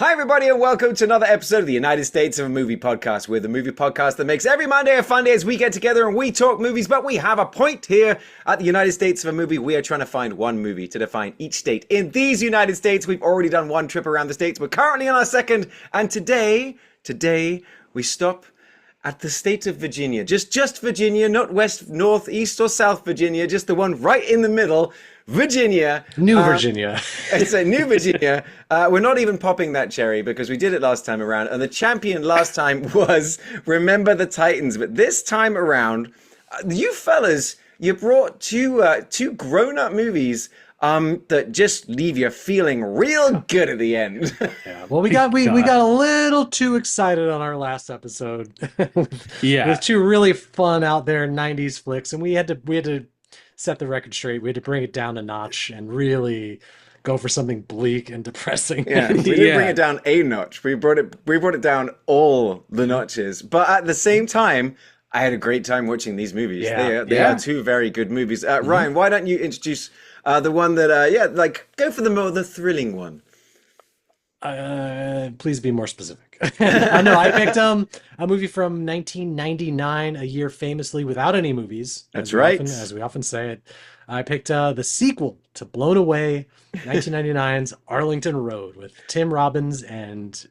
Hi, everybody, and welcome to another episode of the United States of a Movie podcast. We're the movie podcast that makes every Monday a fun day as we get together and we talk movies, but we have a point here at the United States of a Movie. We are trying to find one movie to define each state. In these United States, we've already done one trip around the states. We're currently on our second, and today we stop at the state of Virginia. Just Virginia, not West, North, East, or South Virginia, just the one right in the middle. Virginia. New Virginia. It's a New Virginia. We're not even popping that cherry because we did it last time around. And the champion last time was Remember the Titans. But this time around, you fellas, you brought two grown-up movies that just leave you feeling real good at the end. Yeah. Well, we got a little too excited on our last episode. With two really fun out there 90s flicks. And we had to set the record straight. We had to bring it down a notch and really go for something bleak and depressing. Yeah, we didn't bring it down a notch. We brought it down all the notches. But at the same time, I had a great time watching these movies. Yeah. They are two very good movies. Ryan, why don't you introduce the one that go for the thrilling one. Please be more specific. I know I picked a movie from 1999, a year famously without any movies. That's right. As we often say it. I picked the sequel to Blown Away, 1999's Arlington Road with Tim Robbins and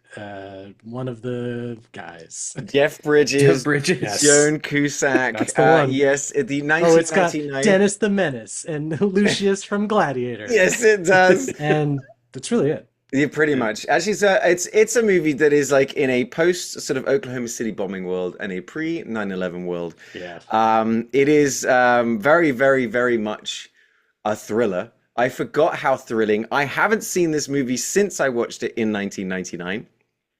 one of the guys. Jeff Bridges. Yes. Joan Cusack. That's the one. Yes, the 1999. Oh, it's got Dennis the Menace and Lucius from Gladiator. Yes, it does. And that's really it. Yeah, pretty much. Actually, it's a movie that is like in a post sort of Oklahoma City bombing world and a pre 9/11 world. Yeah. It is very, very, very much a thriller. I forgot how thrilling. I haven't seen this movie since I watched it in 1999.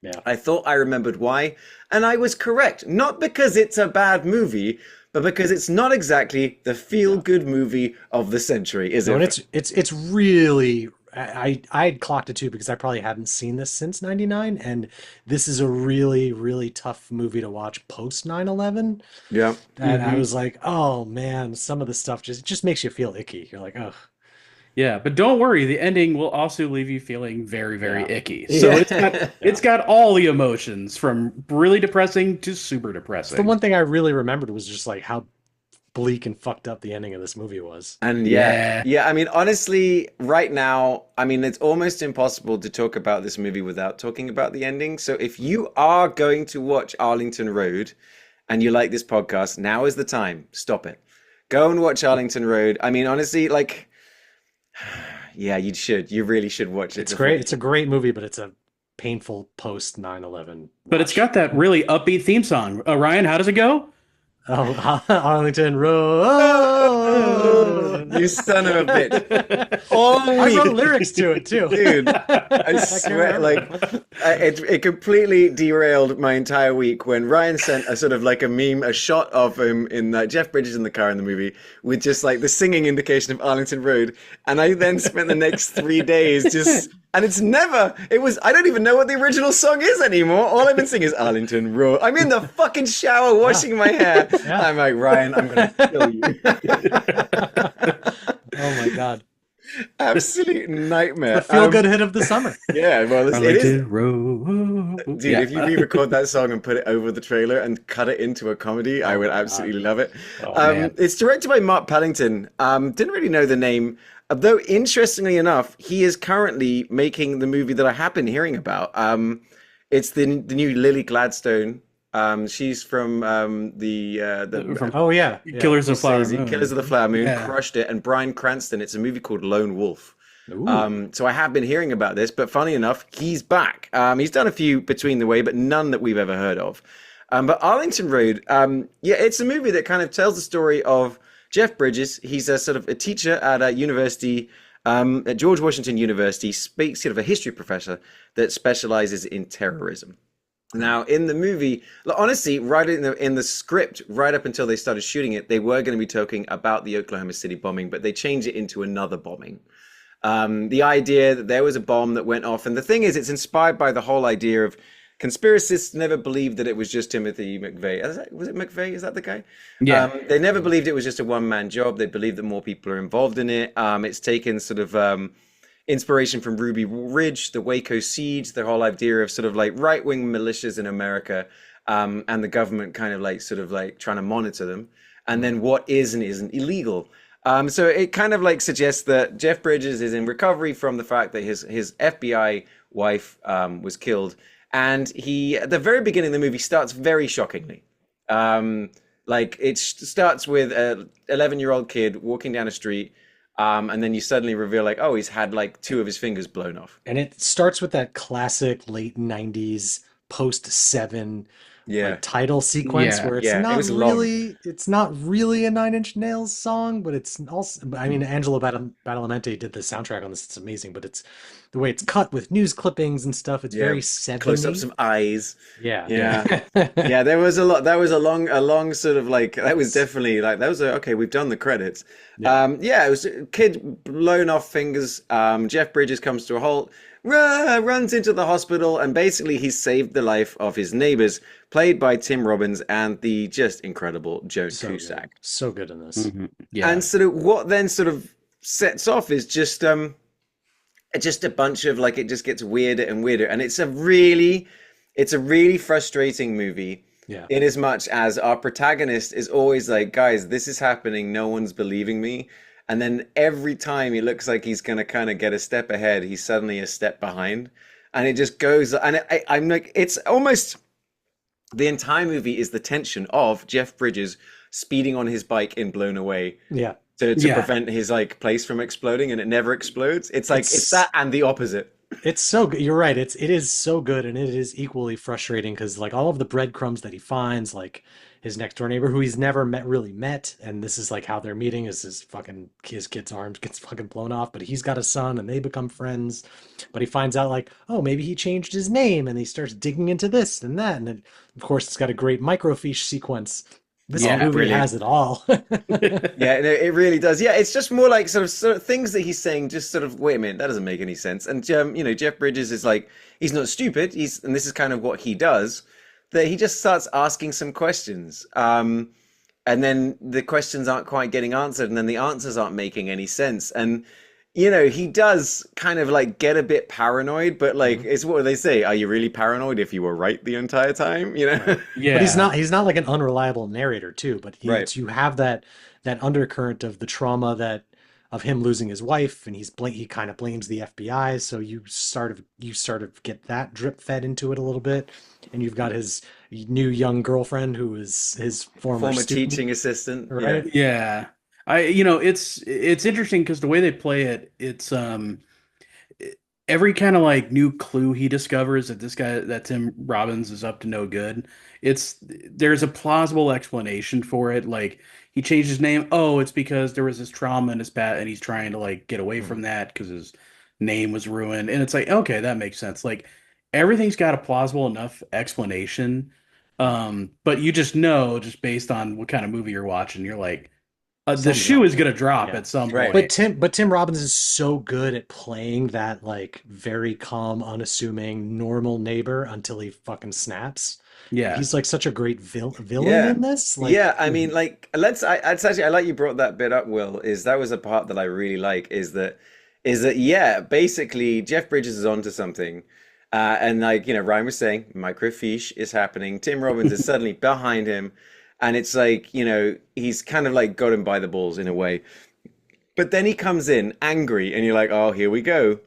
Yeah. I thought I remembered why, and I was correct. Not because it's a bad movie, but because it's not exactly the feel-good movie of the century, is it? And it's really. I'd clocked it too because I probably hadn't seen this since 99, and this is a really, really tough movie to watch post 9/11. Yeah. And I was like, oh man, some of the stuff just makes you feel icky. You're like, oh. Yeah, but don't worry, the ending will also leave you feeling very, very icky. So it's got all the emotions from really depressing to super depressing. The one thing I really remembered was just like how bleak and fucked up the ending of this movie was. And yeah, I mean, honestly, right now, I mean, it's almost impossible to talk about this movie without talking about the ending. So if you are going to watch Arlington Road and you like this podcast, now is the time. Stop it. Go and watch Arlington Road. I mean, honestly, like, yeah, you should. You really should watch it. It's great. It's a great movie, but it's a painful post 9/11. But it's got that really upbeat theme song. Ryan, how does it go? Oh, Arlington Road. You son of a bitch. I wrote lyrics to it too. Dude, I swear, like, it completely derailed my entire week when Ryan sent a sort of like a meme, a shot of him in Jeff Bridges in the car in the movie with just like the singing indication of Arlington Road. And I then spent the next 3 days just... And I don't even know what the original song is anymore. All I've been singing is Arlington Road. I'm in the fucking shower washing my hair. Yeah. I'm like, Ryan, I'm going to kill you. Oh my God. Absolute nightmare. The feel-good hit of the summer. Yeah, well, it is. Road. Dude, if you re-record that song and put it over the trailer and cut it into a comedy, I would absolutely love it. It's directed by Mark Pellington. Didn't really know the name. Though, interestingly enough, he is currently making the movie that I have been hearing about. It's the new Lily Gladstone. She's from Killers of the Flower Moon. Killers of the Flower Moon, crushed it. And Bryan Cranston, it's a movie called Lone Wolf. So I have been hearing about this, but funny enough, he's back. He's done a few between the way, but none that we've ever heard of. But Arlington Road, it's a movie that kind of tells the story of Jeff Bridges. He's a sort of a teacher at a university, at George Washington University, sort of a history professor that specializes in terrorism. Now, in the movie, honestly, right in the script, right up until they started shooting it, they were going to be talking about the Oklahoma City bombing, but they changed it into another bombing. The idea that there was a bomb that went off, and the thing is, it's inspired by the whole idea of conspiracists never believed that it was just Timothy McVeigh. Was it McVeigh? Is that the guy? Yeah. They never believed it was just a one-man job. They believed that more people are involved in it. It's taken sort of inspiration from Ruby Ridge, the Waco siege, the whole idea of sort of like right-wing militias in America, and the government kind of like sort of like trying to monitor them, and then what is and isn't illegal. So it kind of like suggests that Jeff Bridges is in recovery from the fact that his FBI wife was killed, and he at the very beginning of the movie starts very shockingly. Like it starts with a 11-year-old kid walking down a street. And then you suddenly reveal like, oh, he's had like 2 of his fingers blown off. And it starts with that classic late 90s post 7 like title sequence where it's not really a Nine Inch Nails song, but it's also, I mean, Angelo Badalamenti did the soundtrack on this. It's amazing, but it's the way it's cut with news clippings and stuff. It's very 70s. Close up some eyes. Yeah. Yeah, there was a lot. That was a long sort of like, that was definitely like, that was okay, we've done the credits. It was a kid blown off fingers. Jeff Bridges comes to a halt, runs into the hospital, and basically he's saved the life of his neighbors, played by Tim Robbins and the just incredible Joan Cusack. Good. So good in this. Mm-hmm. Yeah. And sort of what then sort of sets off is just a bunch of like, it just gets weirder and weirder, and it's a really frustrating movie. Yeah. In as much as our protagonist is always like, guys, this is happening, no one's believing me. And then every time he looks like he's going to kind of get a step ahead, he's suddenly a step behind. And it just goes, and I'm like, it's almost, the entire movie is the tension of Jeff Bridges speeding on his bike in Blown Away. Yeah. To prevent his like place from exploding, and it never explodes. It's like, it's that and the opposite. It's so good. You're right. It is so good, and it is equally frustrating because like all of the breadcrumbs that he finds, like his next door neighbor who he's never really met, and this is like how they're meeting is his kid's arms gets fucking blown off, but he's got a son and they become friends. But he finds out like, oh, maybe he changed his name, and he starts digging into this and that, and then, of course it's got a great microfiche sequence. This movie has it all. Yeah, no, it really does. Yeah, it's just more like sort of things that he's saying, just sort of, wait a minute, that doesn't make any sense. And, Jeff Bridges is like, he's not stupid. And this is kind of what he does, that he just starts asking some questions. And then the questions aren't quite getting answered, and then the answers aren't making any sense. And, he does kind of like get a bit paranoid, but like, it's what do they say? Are you really paranoid if you were right the entire time? Yeah. But he's not like an unreliable narrator too, but you have that undercurrent of the trauma of him losing his wife, and he kind of blames the FBI. So you sort of get that drip fed into it a little bit. And you've got his new young girlfriend who is his former teaching assistant. Right? Yeah. It's interesting because the way they play it, it's every kind of like new clue he discovers that Tim Robbins is up to no good. There's a plausible explanation for it. Like he changed his name. Oh, it's because there was this trauma in his past, and he's trying to like get away from that because his name was ruined. And it's like, okay, that makes sense. Like everything's got a plausible enough explanation. But you just know, just based on what kind of movie you're watching, you're like, the shoe is going to drop at some point. But Tim Robbins is so good at playing that like very calm, unassuming, normal neighbor until he fucking snaps. Yeah, he's like such a great villain in this. Like, I mean, like I like you brought that bit up, Will. That was a part that I really like. Is that basically Jeff Bridges is onto something. And like, Ryan was saying, microfiche is happening. Tim Robbins is suddenly behind him. And it's like, he's kind of like got him by the balls in a way. But then he comes in angry and you're like, oh, here we go.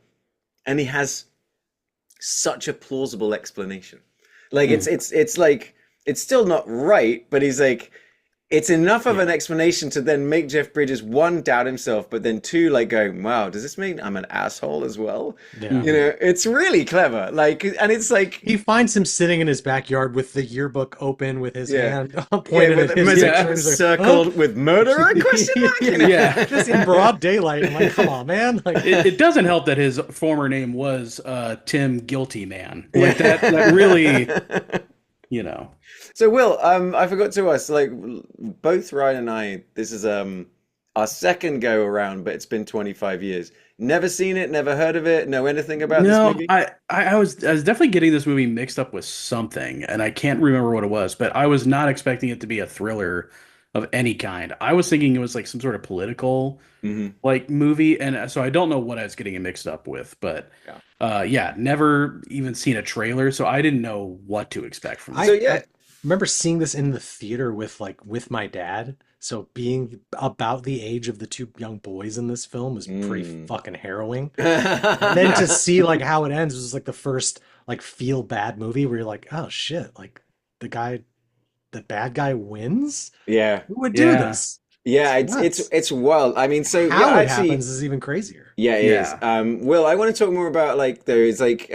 And he has such a plausible explanation. Like it's like, it's still not right, but he's like, it's enough of an explanation to then make Jeff Bridges, one, doubt himself, but then two, like going, wow, does this mean I'm an asshole as well? Yeah. You know, it's really clever. Like, and it's like he finds him sitting in his backyard with the yearbook open with his hand pointed at his picture. circled with murderer question mark. Yeah. Just in broad daylight. I'm like, come on, man. Like, it doesn't help that his former name was Tim Guilty Man. Like that really, you know. So Will, I forgot to ask, like both Ryan and I, this is our second go around, but it's been 25 years. Never seen it, never heard of it, know anything about this movie? I was definitely getting this movie mixed up with something, and I can't remember what it was, but I was not expecting it to be a thriller of any kind. I was thinking it was like some sort of political like movie, and so I don't know what I was getting it mixed up with, but never even seen a trailer, so I didn't know what to expect from this. I remember seeing this in the theater with my dad. So being about the age of the two young boys in this film was pretty fucking harrowing. And then to see like how it ends was like the first like feel bad movie where you're like, oh shit, like the bad guy wins? Yeah. Who would do this? Yeah, it's wild. I mean, so how it happens is even crazier. Yeah, it is. Will, I want to talk more about like those like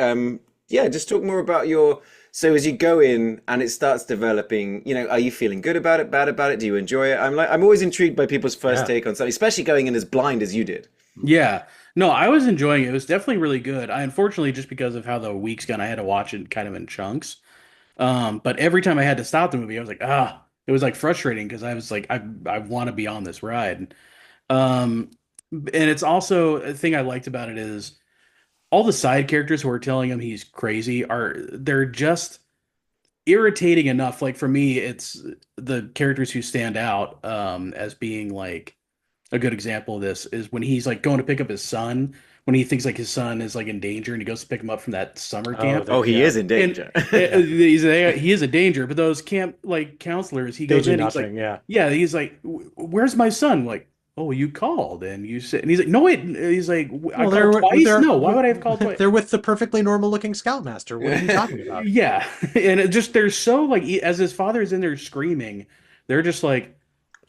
just talk more about your. So as you go in and it starts developing, you know, are you feeling good about it, bad about it? Do you enjoy it? I'm always intrigued by people's first take on something, especially going in as blind as you did. Yeah. No, I was enjoying it. It was definitely really good. I unfortunately, just because of how the week's gone, I had to watch it kind of in chunks. But every time I had to stop the movie, I was like, it was like frustrating because I was like, I want to be on this ride. And it's also a thing I liked about it is all the side characters who are telling him he's crazy they're just irritating enough. Like for me, it's the characters who stand out as being like a good example of this is when he's like going to pick up his son when he thinks like his son is like in danger and he goes to pick him up from that summer camp. He is in danger. He is a danger, but those camp like counselors, he goes in, nothing, he's like, he's like, where's my son? Like, oh, you called and you said, and he's like, no, wait. He's like, I called twice. No, why would I have called twice? They're with the perfectly normal looking scoutmaster. What are you talking about? Yeah, and it just they're so like as his father is in there screaming, they're just like,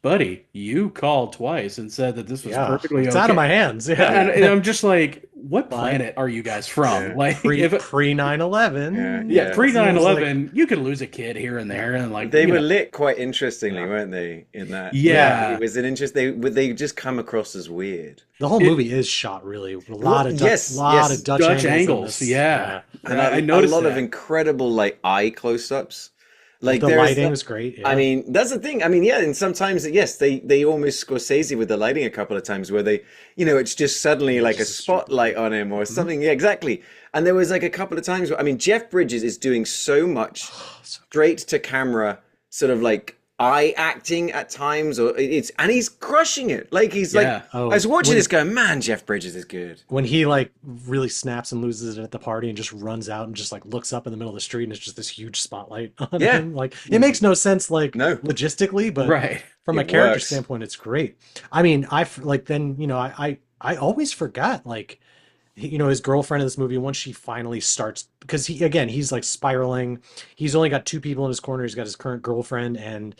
buddy, you called twice and said that this was perfectly it's okay. out of my hands. Yeah, and I'm just like, what planet are you guys from? Like pre 9/11. Yeah, pre 9/11, like, you could lose a kid here and there, and like they were lit quite interestingly, weren't they? In that, it was an interest. They just come across as weird. The whole movie is shot really a lot of Dutch angles. Yeah, and I noticed a lot of incredible like eye close-ups. Like the lighting was great. Yeah. I mean, that's the thing. I mean, and sometimes, they almost Scorsese with the lighting a couple of times where they, you know, it's just suddenly like a spotlight on him or something. Yeah, exactly. And there was like a couple of times where, I mean, Jeff Bridges is doing so much straight to camera, sort of like eye acting at times, and he's crushing it. Like he's I was watching this going, man, Jeff Bridges is good. When he like really snaps and loses it at the party and just runs out and just like looks up in the middle of the street and it's just this huge spotlight on him. Like it makes no sense logistically, but from a character standpoint, it's great. I mean, I always forgot like, you know, his girlfriend in this movie, once she finally starts, because he's like spiraling. He's only got two people in his corner. He's got his current girlfriend and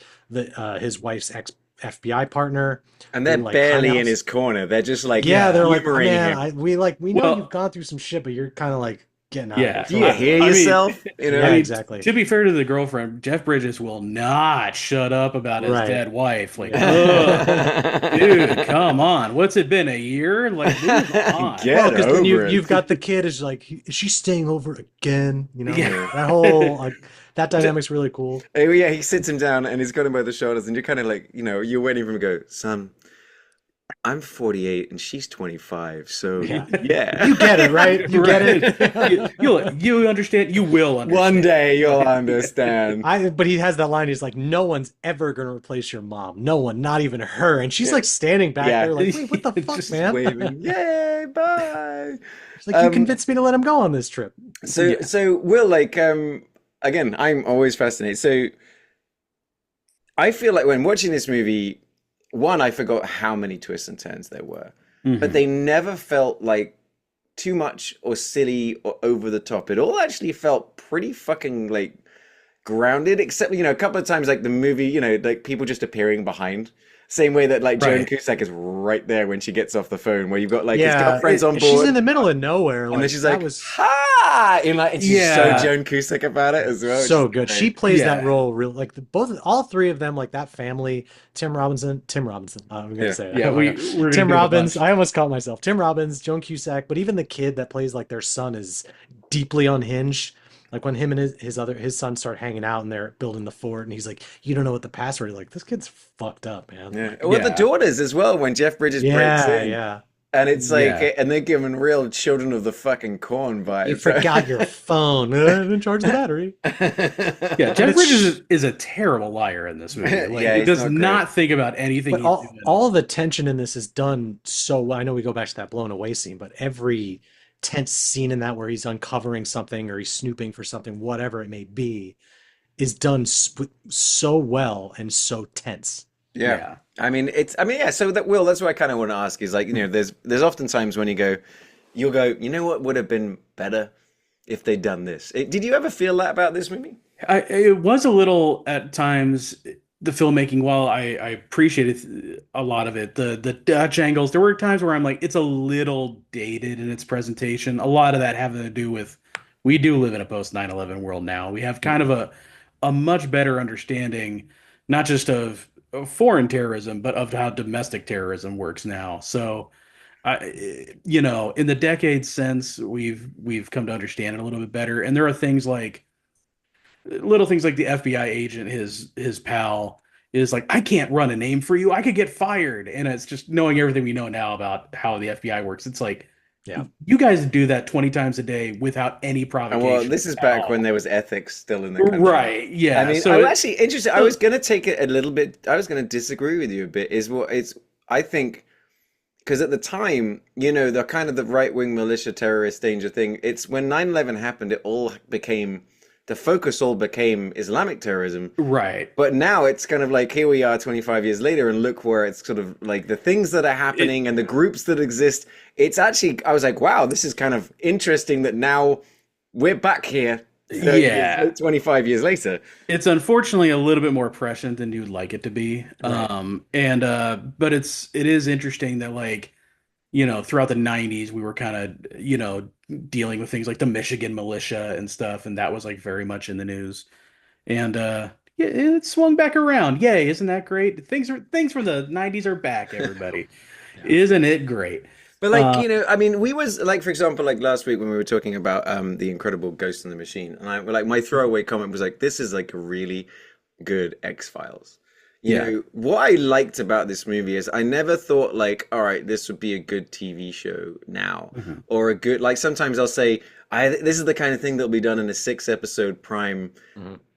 his wife's ex FBI partner, and they're barely in his corner. They're just like they're like, oh, man, we know you've gone through some shit, but you're kind of like getting out. Yeah, do you hear yourself? You know, exactly. To be fair to the girlfriend, Jeff Bridges will not shut up about his dead wife. Like, dude, come on, what's it been, a year? Like, move on. Because then you've got the kid is like, is she staying over again? You know, that whole like. That dynamic's really cool. Oh, yeah, he sits him down and he's got him by the shoulders, and you're kind of like, you know, you're waiting for him to go, son, I'm 48 and she's 25, so you get it, right? You get it. You understand. You will understand. One day you'll understand. But he has that line. He's like, "No one's ever gonna replace your mom. No one, not even her." And she's like standing back there, like, "Wait, what the fuck, just man?" Waving. Yay, bye. She's like, "You convinced me to let him go on this trip." So Will, like, again, I'm always fascinated. So I feel like when watching this movie, one, I forgot how many twists and turns there were, but they never felt like too much or silly or over the top. It all actually felt pretty fucking like grounded, except a couple of times like the movie, like people just appearing behind. Same way that like Joan Cusack is right there when she gets off the phone, where you've got like his girlfriend's on board. She's in the middle of nowhere, and then she's like, "Ha!" And she's so Joan Cusack about it as well. So good. She plays that role real like all three of them, like that family. Tim Robinson. I'm gonna say that. Yeah, we're Tim Robbins. I almost called myself Tim Robbins, Joan Cusack, but even the kid that plays like their son is deeply unhinged. Like when him and his son start hanging out and they're building the fort, and he's like, "You don't know what the password is." Like, this kid's fucked up, man. Yeah. Well, the daughters as well. When Jeff Bridges breaks in, and it's like, and they're giving real Children of the fucking Corn vibes. You forgot your phone. I didn't charge the battery. Yeah, Jeff Bridges is a terrible liar in this movie. Like, he does not think about anything. But all the tension in this is done so well. I know we go back to that blown away scene, but every tense scene in that where he's uncovering something or he's snooping for something, whatever it may be, is done so well and so tense. Yeah. I mean, so that's what I kind of want to ask is like, there's often times when you'll go, what would have been better if they'd done this? Did you ever feel that about this movie? It was a little at times. The filmmaking, while I appreciated a lot of it, the Dutch angles, there were times where I'm like, it's a little dated in its presentation. A lot of that having to do with, we do live in a post 9/11 world now. We have kind of a much better understanding, not just of foreign terrorism, but of how domestic terrorism works now. So, in the decades since, we've come to understand it a little bit better. And there are little things like the FBI agent, his pal, is like, I can't run a name for you. I could get fired. And it's just knowing everything we know now about how the FBI works. It's like, you guys do that 20 times a day without any provocation. Well, this is back when there was ethics still in the country. Right. Yeah. I mean, I'm actually interested. I was going to take it a little bit. I was going to disagree with you a bit. I think, because at the time, the kind of the right-wing militia terrorist danger thing, it's when 9/11 happened, the focus all became Islamic terrorism. Right. But now it's kind of like, here we are 25 years later, and look where it's sort of like the things that are happening and the groups that exist. It's actually, I was like, wow, this is kind of interesting that now we're back here 25 years later. It's unfortunately a little bit more prescient than you'd like it to be. Right. But it is interesting that, like, throughout the 90s, we were kind of, dealing with things like the Michigan militia and stuff. And that was like very much in the news. And it swung back around. Yay. Isn't that great? Things from the 90s are back, everybody. Isn't it great? But like, we was like, for example, like last week when we were talking about the Incredible Ghost in the Machine. And my throwaway comment was like, this is like a really good X-Files. What I liked about this movie is I never thought like, all right, this would be a good TV show now, or a good, like sometimes I'll say, this is the kind of thing that'll be done in a 6-episode prime.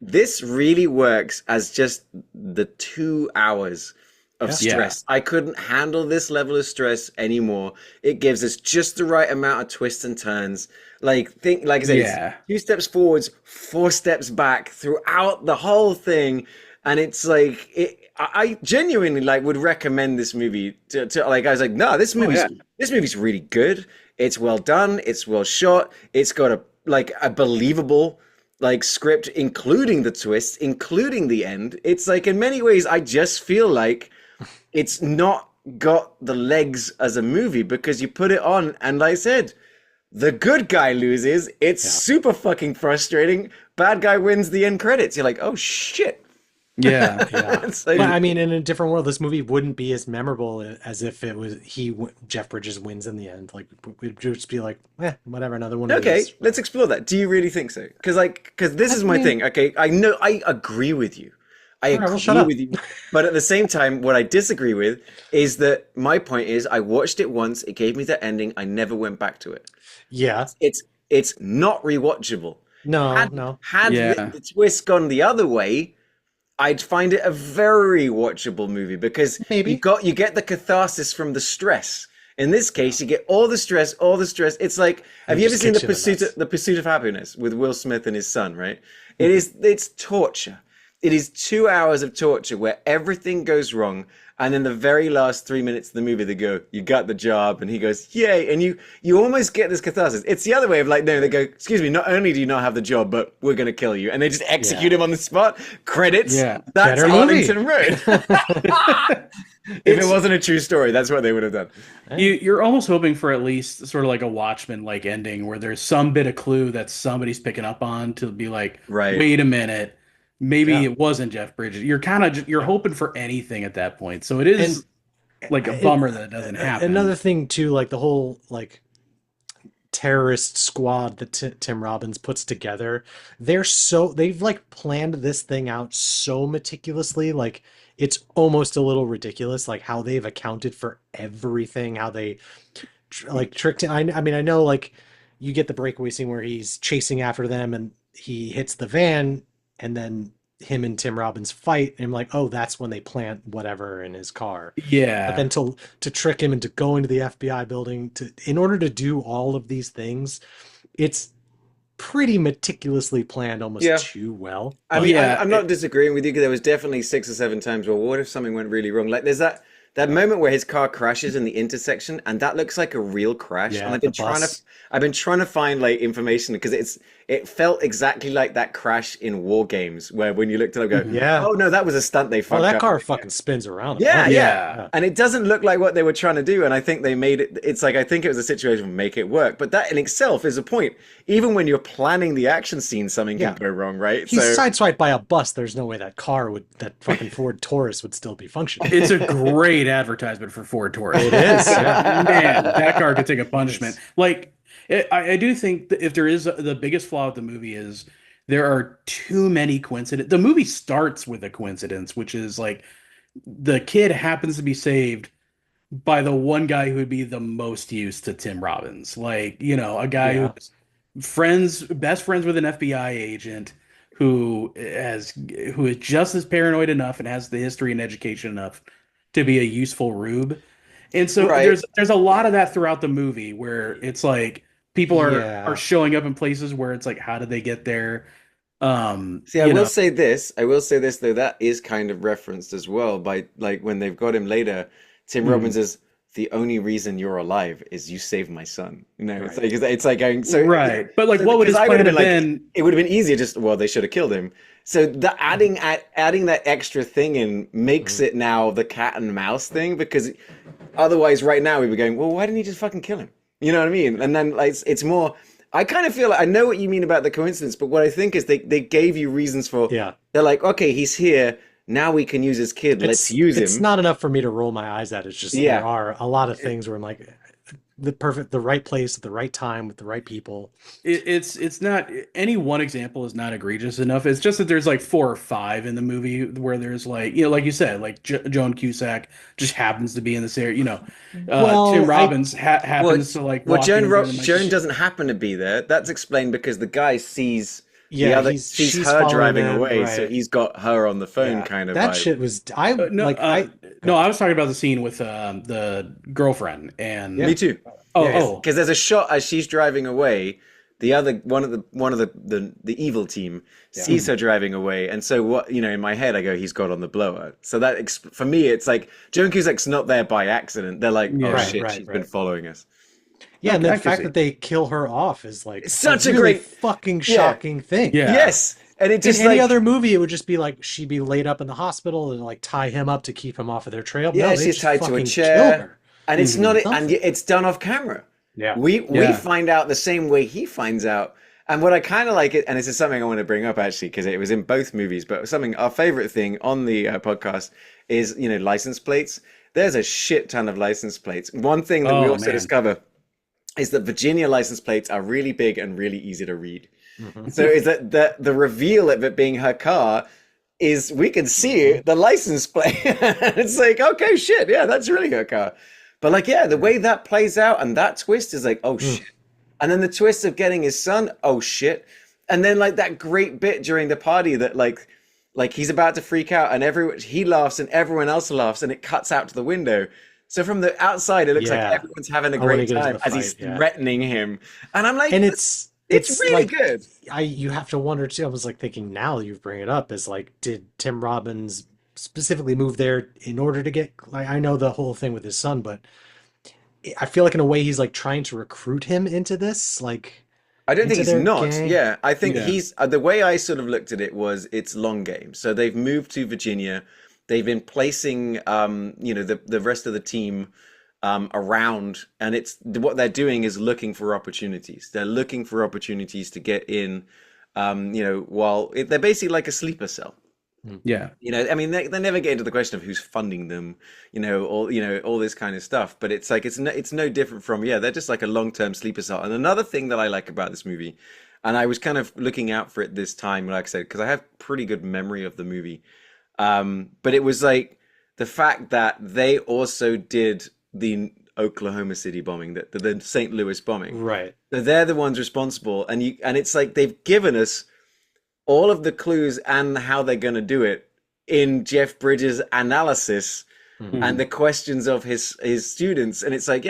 This really works as just the 2 hours of stress. I couldn't handle this level of stress anymore. It gives us just the right amount of twists and turns. Like I said, 2 steps forwards, 4 steps back throughout the whole thing. And it's like, I genuinely like would recommend this movie to like, I was like, no, this movie's really good. It's well done. It's well shot. It's got a believable like script, including the twists, including the end. It's like, in many ways, I just feel like it's not got the legs as a movie because you put it on and, like I said, the good guy loses. It's super fucking frustrating. Bad guy wins the end credits. You're like, oh shit. Yeah. Like, but I mean, in a different world, this movie wouldn't be as memorable as if it was Jeff Bridges wins in the end. Like, we'd just be like, whatever, another one. Okay, let's explore that. Do you really think so? Because this is my thing. Okay, I know I agree with you. I agree with you. But at the same time, what I disagree with is that my point is I watched it once. It gave me that ending. I never went back to it. Yeah. It's not rewatchable. No. Had the twist gone the other way, I'd find it a very watchable movie because you get the catharsis from the stress. In this case, you get all the stress. It's like, have you ever seen the Pursuit of Happiness with Will Smith and his son? Right? It's torture. It is 2 hours of torture where everything goes wrong. And then the very last 3 minutes of the movie, they go, "You got the job," and he goes, "Yay!" And you almost get this catharsis. It's the other way of like, no, they go, "Excuse me, not only do you not have the job, but we're gonna kill you," and they just execute him on the spot. Credits. Yeah, that's Arlington Road. If it wasn't a true story, that's what they would have done. You're almost hoping for at least sort of like a Watchmen like ending where there's some bit of clue that somebody's picking up on to be like, right, wait a minute. Maybe it wasn't Jeff Bridges. You're kind of you're hoping for anything at that point. So it is like a bummer that it doesn't happen. Another thing too, like the whole like terrorist squad that Tim Robbins puts together, they've like planned this thing out so meticulously, like it's almost a little ridiculous, like how they've accounted for everything, how they like tricked him. I mean, I know like you get the breakaway scene where he's chasing after them and he hits the van. And then him and Tim Robbins fight, and I'm like, oh, that's when they plant whatever in his car. Yeah. But then to trick him into going to the FBI building in order to do all of these things, it's pretty meticulously planned, almost too well. I mean, I'm not disagreeing with you because there was definitely 6 or 7 times. Well, what if something went really wrong? Like there's that moment where his car crashes in the intersection, and that looks like a real crash. Yeah, and I've been trying to find like information because it felt exactly like that crash in War Games, where when you looked at it, go, oh no, that was a stunt they fucked up. Oh, that car fucking spins around. Yeah. And it doesn't look like what they were trying to do. And I think they made it. It's like I think it was a situation to make it work. But that in itself is a point. Even when you're planning the action scene, something can go wrong, right? He's sideswiped by a bus. There's no way that fucking Ford Taurus would still be functioning. It's a great advertisement for Ford Taurus. It is. Yeah. Man, that car could take a punishment. Like, I do think that if there is the biggest flaw of the movie is there are too many coincidences. The movie starts with a coincidence, which is like the kid happens to be saved by the one guy who would be the most used to Tim Robbins. Like, you know, a guy who's best friends with an FBI agent who is just as paranoid enough and has the history and education enough to be a useful rube. And so there's a lot of that throughout the movie where it's like people are showing up in places where it's like, how did they get there? See, I will say this though, that is kind of referenced as well by like when they've got him later, Tim Robbins is the only reason you're alive is you saved my son. You know, it's like going so But like, what would his plan have been? It would have been easier. Just they should have killed him. So the adding that extra thing in makes it now the cat and mouse thing, because otherwise, right now we were going, well, why didn't he just fucking kill him? You know what I mean? And then like it's more. I kind of feel like I know what you mean about the coincidence, but what I think is they gave you reasons for. Yeah. They're like, okay, he's here. Now we can use his kid. Let's use him. It's not enough for me to roll my eyes at. It's just there are a lot of things where I'm like, the right place at the right time with the right people. It's not any one example is not egregious enough. It's just that there's like 4 or 5 in the movie where there's like, you know, like you said, like Joan Cusack just happens to be in this area. You know, Tim Robbins happens to like. Well, Joan doesn't happen to be there. That's explained because the guy sees. She's her driving away, so he's got her on the phone, kind of. That shit was I was talking about the scene with the girlfriend and me too. Because there's a shot as she's driving away. The other one of the evil team sees her driving away, and so what in my head I go, he's got on the blower. So that for me, it's like Joan Cusack's not there by accident. They're like, she's been following us. Yeah, and the fact that they kill her off is like such a really great fucking shocking thing. Yeah. Yes. And it just in any other movie, it would just be like she'd be laid up in the hospital and like tie him up to keep him off of their trail. Yeah, she's tied to a chair, and it's not, and it's done off camera. Yeah, we find out the same way he finds out. And what I kind of like it, and this is something I want to bring up actually because it was in both movies, but something our favorite thing on the podcast is license plates. There's a shit ton of license plates. One thing that we also discover is that Virginia license plates are really big and really easy to read. So is that the reveal of it being her car is we can see the license plate. It's like, okay, shit, yeah, that's really her car. But like, the way that plays out and that twist is like, oh shit. And then the twist of getting his son, oh shit. And then like that great bit during the party that like he's about to freak out and he laughs and everyone else laughs and it cuts out to the window. So from the outside, it looks like everyone's having a great time as he's threatening him. And I'm like, and it's It's it's really like good. you have to wonder too. I was like thinking now you bring it up is like, did Tim Robbins specifically move there in order to get like I know the whole thing with his son, but I feel like in a way he's like trying to recruit him into this, like I don't think into he's their not. gang. Yeah, I think Yeah. he's the way I sort of looked at it was it's long game. So they've moved to Virginia. They've been placing, the rest of the team around, and it's what they're doing is looking for opportunities. They're looking for opportunities to get in, they're basically like a sleeper cell. Mm. Yeah. I mean, they never get into the question of who's funding them, all this kind of stuff. But it's like it's no different from they're just like a long-term sleeper cell. And another thing that I like about this movie, and I was kind of looking out for it this time, like I said, because I have pretty good memory of the movie. But it was like the fact that they also did the Oklahoma City bombing, the St. Louis bombing. Right. So they're the ones responsible, and it's like they've given us all of the clues and how they're going to do it in Jeff Bridges' analysis Mhm. and the questions of his students. And it's like,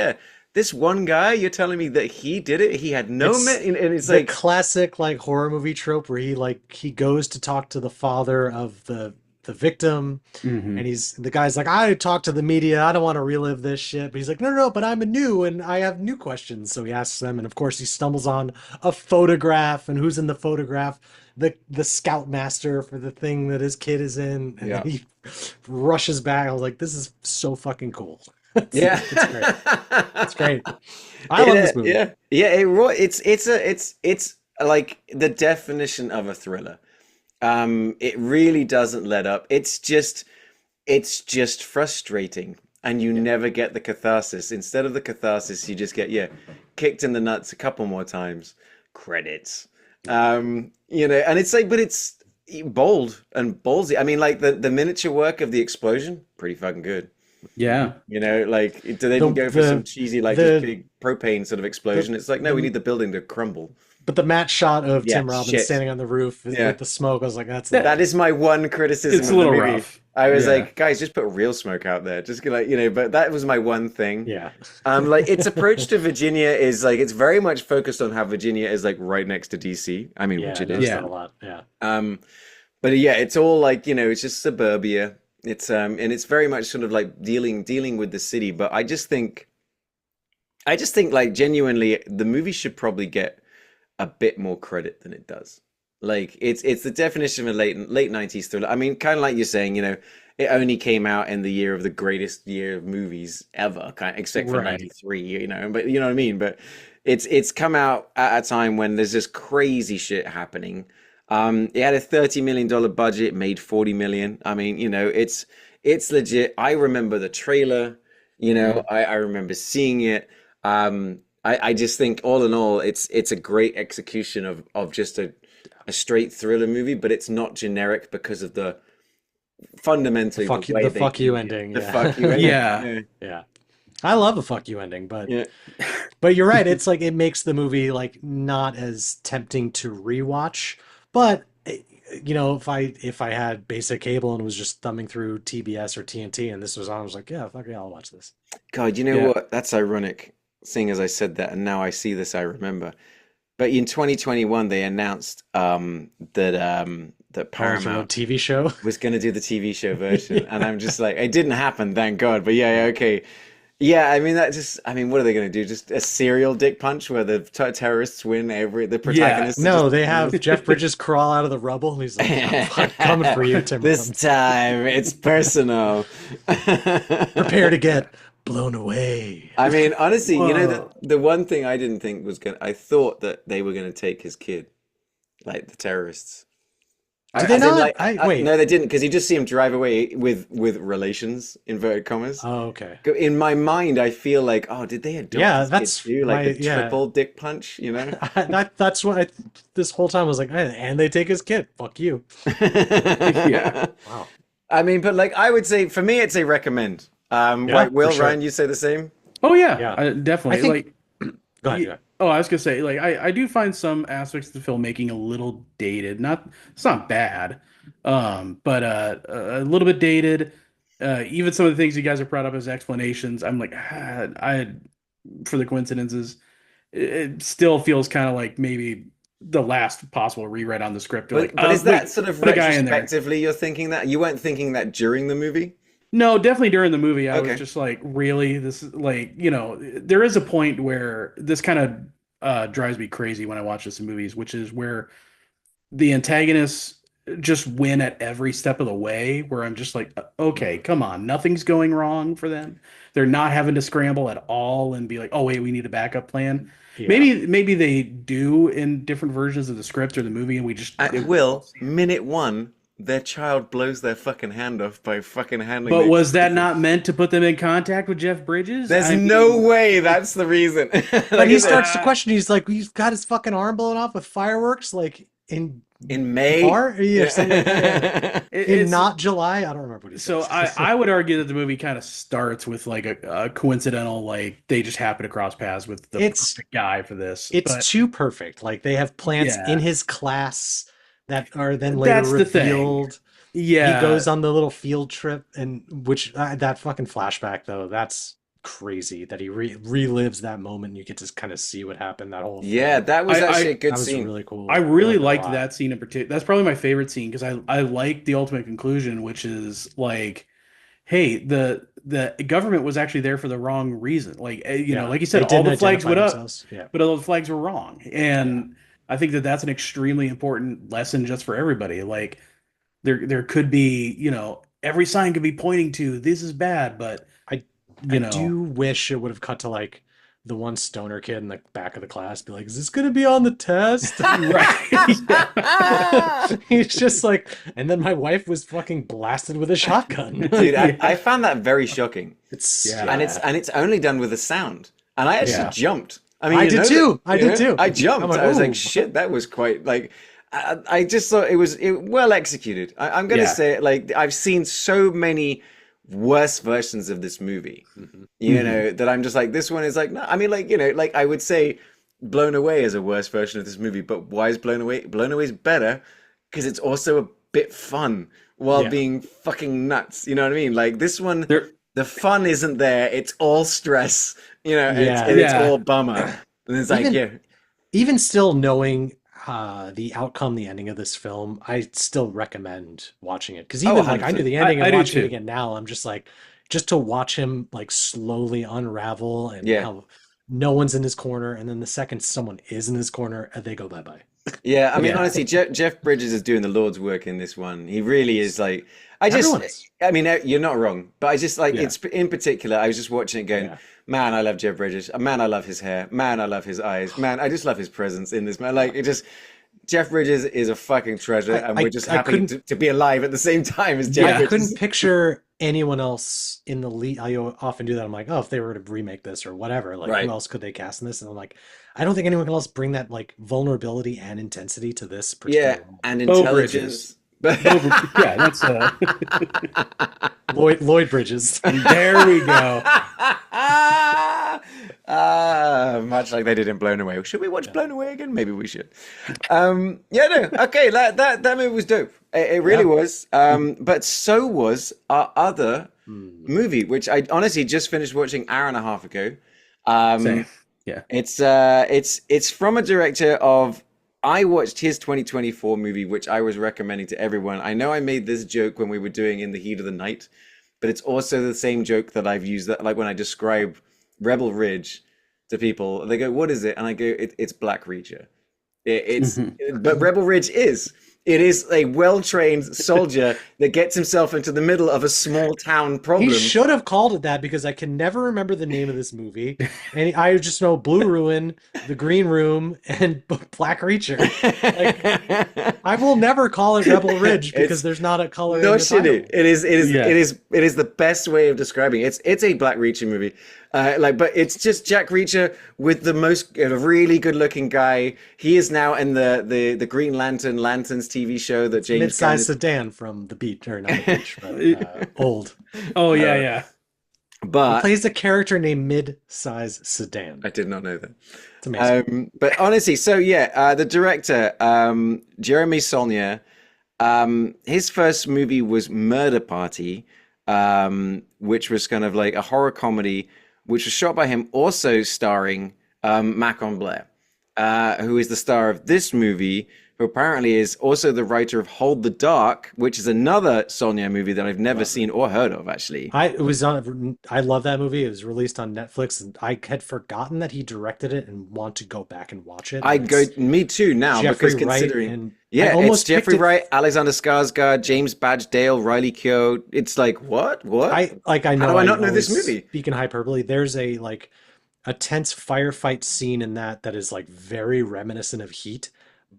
this one guy, you're telling me that he did it? He had no It's and it's the like, classic like horror movie trope where he goes to talk to the father of the victim, Hmm. and the guy's like, I talked to the media, I don't want to relive this shit, but he's like, no, no, no, but I'm a new and I have new questions. So he asks them, and of course he stumbles on a photograph, and who's in the photograph? The scoutmaster for the thing that his kid is in, and then yeah, he rushes back. I was like, this is so fucking cool. yeah, It's great. It's great. I love this movie. yeah. It's like the definition of a thriller. It really doesn't let up. It's just frustrating, and you Yeah. never get the catharsis. Instead of the catharsis, you just get kicked in the nuts a couple more times. Credits. And it's like, but it's bold and ballsy. I mean, like the miniature work of the explosion, pretty fucking good. Yeah. Like they The didn't go for some cheesy like just the big propane sort of the explosion. It's like, no, we the need the building to crumble. but the matte shot of Yeah, Tim Robbins shit. standing on the roof Yeah. with the smoke, I was like, that's That, That legit. is my one criticism it's a of the little movie. rough. I was Yeah. like, guys, just put real smoke out there. Just but that was my one thing. Yeah. Like its approach to Virginia is like it's very much focused on how Virginia is like right next to DC. I mean, which Yeah, it noticed is. that Yeah. a lot. Yeah. But yeah, it's all like, it's just suburbia. It's and it's very much sort of like dealing with the city. But I just think like genuinely the movie should probably get a bit more credit than it does. Like it's the definition of a late 90s thriller. I mean, kind of like you're saying, it only came out in the year of the greatest year of movies ever, except for Right. 93, but you know what I mean? But it's come out at a time when there's just crazy shit happening. It had a $30 million budget, made 40 million. I mean, it's legit. I remember the trailer, Mhm. I remember seeing it. I just think all in all, it's a great execution of just a straight thriller movie, but it's not generic because of fundamentally the way The they fuck you do it. ending. The Yeah. fuck you ending. Yeah. Yeah. Yeah. I love a fuck you ending, but Yeah. you're right. It's like it makes the movie like not as tempting to rewatch. But if I had basic cable and was just thumbing through TBS or TNT and this was on, I was like, yeah, fuck yeah, I'll watch this. God, you know Yeah. what? That's ironic, seeing as I said that, and now I see this, I remember. But in 2021, they announced that Original Paramount TV show. was going to do the TV show version, and I'm just like, it didn't happen, thank God. But yeah, okay, yeah. I mean, what are they going to do? Just a serial dick punch where the terrorists win the Yeah. protagonists are No, just they have Jeff Bridges crawl out of the rubble and he's like, I'm coming for you, Tim this Robbins. time it's personal. Prepare to get blown away. I mean, honestly, Whoa. the one thing I didn't think was I thought that they were gonna take his kid, like the terrorists. Did they As in, not? like, Wait. no, they didn't, because you just see him drive away with relations, inverted commas. Oh, okay. In my mind, I feel like, oh, did they adopt Yeah, this kid that's too? Like my the yeah. triple dick punch, That's what this whole time was like, and they take his kid. Fuck you. Yeah. Wow. I mean, but like I would say, for me, it's a recommend. Yeah, Right, Will, for sure. Ryan, you say the same? Oh yeah. Yeah. Definitely. I think. Like Go ahead. Ye- Go ahead. Oh, I was gonna say, like, I do find some aspects of the filmmaking a little dated. It's not bad, but a little bit dated. Even some of the things you guys have brought up as explanations, I'm like, for the coincidences. it still feels kind of like maybe the last possible rewrite on the script. But is that wait, sort of put a guy in there. retrospectively you're thinking that? You weren't thinking that during the movie? No, definitely during the movie, I was Okay. just like, really? This is like, there is a point where this kind of drives me crazy when I watch this in movies, which is where the antagonists just win at every step of the way, where I'm just like, okay, come on, nothing's going wrong for them. They're not having to scramble at all and be like, oh wait, we need a backup plan. Yeah. Maybe they do in different versions of the script or the movie, and we just At Will, minute one, their child blows their fucking hand off by fucking handling But the was that explosive. not meant to put them in contact with Jeff Bridges? There's I no mean, way that's the reason. But Like he I said, starts to question. He's like, he's got his fucking arm blown off with fireworks, like in in May. Mar, yeah, something like that. Yeah. In it's not July, I don't remember what he so says. I would argue that the movie kind of starts with like a coincidental, like they just happen to cross paths with the It's perfect guy for this. it's But too perfect. Like they have plants in yeah, his class that are then later that's the thing. revealed. He Yeah, goes on the little field trip, and which that fucking flashback though, that's crazy that he relives that moment. And you get to kind of see what happened that whole Yeah, thing. that was I actually a good That was scene. really cool. I I really liked it a liked lot. that scene in particular. That's probably my favorite scene because I like the ultimate conclusion, which is like, hey, the government was actually there for the wrong reason. Like Yeah, like you they said, all didn't the flags identify went up, themselves. Yeah, but all the flags were wrong. yeah. And I think that that's an extremely important lesson just for everybody. Like there could be, every sign could be pointing to this is bad, but I I you know, do wish it would have cut to like the one stoner kid in the back of the class be like, "Is this gonna be on the test?" right. He's just like, and then my wife was fucking blasted with a shotgun. Dude, Like, I found that very shocking. it's Yeah. And it's only done with a sound. And I actually Yeah. jumped. I mean, I you did know too. that- I you did know, too. I jumped. I'm like, I was like, "Ooh." shit, that was quite like I just thought it was well executed. I'm gonna Yeah. say it, like I've seen so many worse versions of this movie, Mhm. that I'm just like, this one is like, no, I mean, like, like I would say Blown Away is a worse version of this movie, but why is Blown Away? Blown Away is better because it's also a bit fun while Yeah. being fucking nuts. You know what I mean? Like this one, There the fun isn't there. It's all stress, Yeah. it's Yeah. all bummer. And it's like, Even yeah, even still knowing the outcome, the ending of this film, I still recommend watching it. Because oh, even like I knew 100%. the ending I and do watching it too. again now, I'm just like, just to watch him like slowly unravel and Yeah. how no one's in his corner, and then the second someone is in his corner, they go bye bye. Yeah, I mean, Yeah. honestly, Jeff Bridges is doing the Lord's work in this one. He really is like, Everyone is. I mean, you're not wrong, but I just like, Yeah. it's in particular, I was just watching it going, Yeah. man, I love Jeff Bridges. Man, I love his hair. Man, I love his eyes. Man, I just love his presence in this. Man, like, it just, Jeff Bridges is a fucking treasure, and we're just I happy couldn't to be alive at the same time as Jeff Yeah. I Bridges. couldn't picture anyone else in the lead. I often do that. I'm like, oh, if they were to remake this or whatever, like Right. who else could they cast in this? And I'm like, I don't think anyone else bring that like vulnerability and intensity to this Yeah, particular role. and Bo intelligence. Yeah, that's Lloyd Bridges. there we go. Much like they did in Blown Away. Should we watch Blown Away again? Maybe we should. Yeah, no, okay, that movie was dope. It really was. But so was our other movie, which I honestly just finished watching an hour and a half ago. Same. Yeah. It's from a director of. I watched his 2024 movie, which I was recommending to everyone. I know I made this joke when we were doing In the Heat of the Night, but it's also the same joke that I've used that, like when I describe Rebel Ridge to people, they go, "What is it?" And I go, "It's Black Reacher." But Rebel Ridge is. It is a well-trained soldier that gets himself into the middle of a small town problem. He should have called it that because I can never remember the name of this movie. And I just know Blue Ruin, The Green Room, and Black Reacher. Like, I will never call it Rebel Ridge because there's not a color No in the shit, title. it is Yeah. it is the best way of describing it. It's a Black Reacher movie, but it's just Jack Reacher with the most really good looking guy. He is now in the Green Lanterns TV show that James Mid-sized Gunn sedan from the beach, or not the beach, but old. Oh yeah, yeah. He but plays a character named Mid-size Sedan. I did not know that. It's amazing. But honestly, so yeah, the director, Jeremy Saulnier, his first movie was Murder Party, which was kind of like a horror comedy, which was shot by him, also starring Macon Blair, who is the star of this movie, who apparently is also the writer of Hold the Dark, which is another Sonia movie that I've never seen or heard of, actually. I love that movie. It was released on Netflix, and I had forgotten that he directed it and want to go back and watch it. Me too now, Jeffrey because considering, Wright, and yeah, it's Jeffrey Wright, Alexander Skarsgård, James Badge Dale, Riley Keough. It's like, what? I know. How do I not know this movie? Speaking hyperbole, there's a tense firefight scene in that is like very reminiscent of Heat,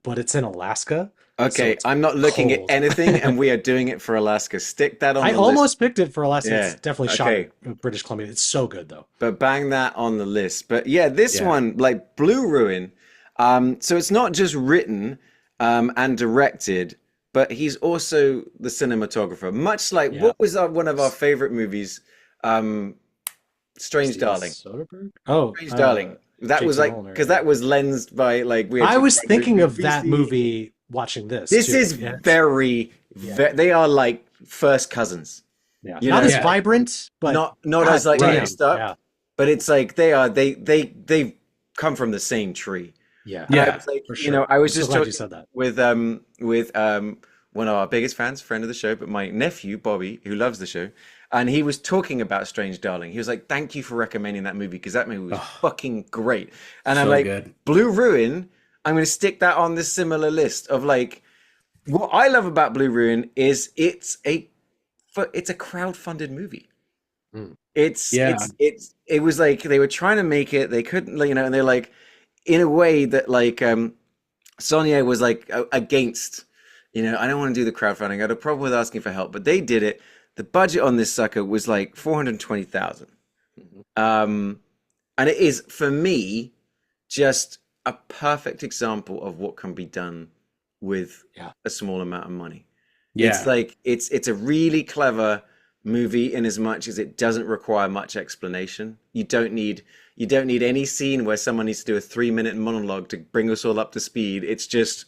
but it's in Alaska. Okay, so I'm not looking at anything, and we are doing it for Alaska. Stick that on the list. I almost picked it for Alaska. Yeah. It's definitely shot in British Columbia. It's so good, though. But bang that on the list. But yeah, this one, like Blue Ruin, so it's not just written and directed, but he's also the cinematographer. Much like, what was one of our favorite movies? Strange Darling. Soderbergh? Oh, Strange Darling. That Jason was like, Molnar, because that was lensed by like weird. I was thinking of that movie watching this. This is very, they are like first cousins. Yeah, not as vibrant, but not as like mixed up. Yeah. But it's like they come from the same tree. Yeah, like, for sure. You know, I was just talking said that. with one of our biggest fans, friend of the show, but my nephew Bobby, who loves the show, and he was talking about Strange Darling. He was like, "Thank you for recommending that movie because that movie was fucking great." And I'm like, good. Blue Ruin. I'm going to stick that on this similar list of like, what I love about Blue Ruin is it's a crowd-funded movie. It was like they were trying to make it, they couldn't, you know, and they're like, in a way that like Sonia was like against, you know, I don't want to do the crowdfunding. I had a problem with asking for help, but they did it. The budget on this sucker was like $420,000. And it is, for me, just a perfect example of what can be done with a small amount of money. It's like it's a really clever movie in as much as it doesn't require much explanation. You don't need any scene where someone needs to do a 3-minute monologue to bring us all up to speed. It's just,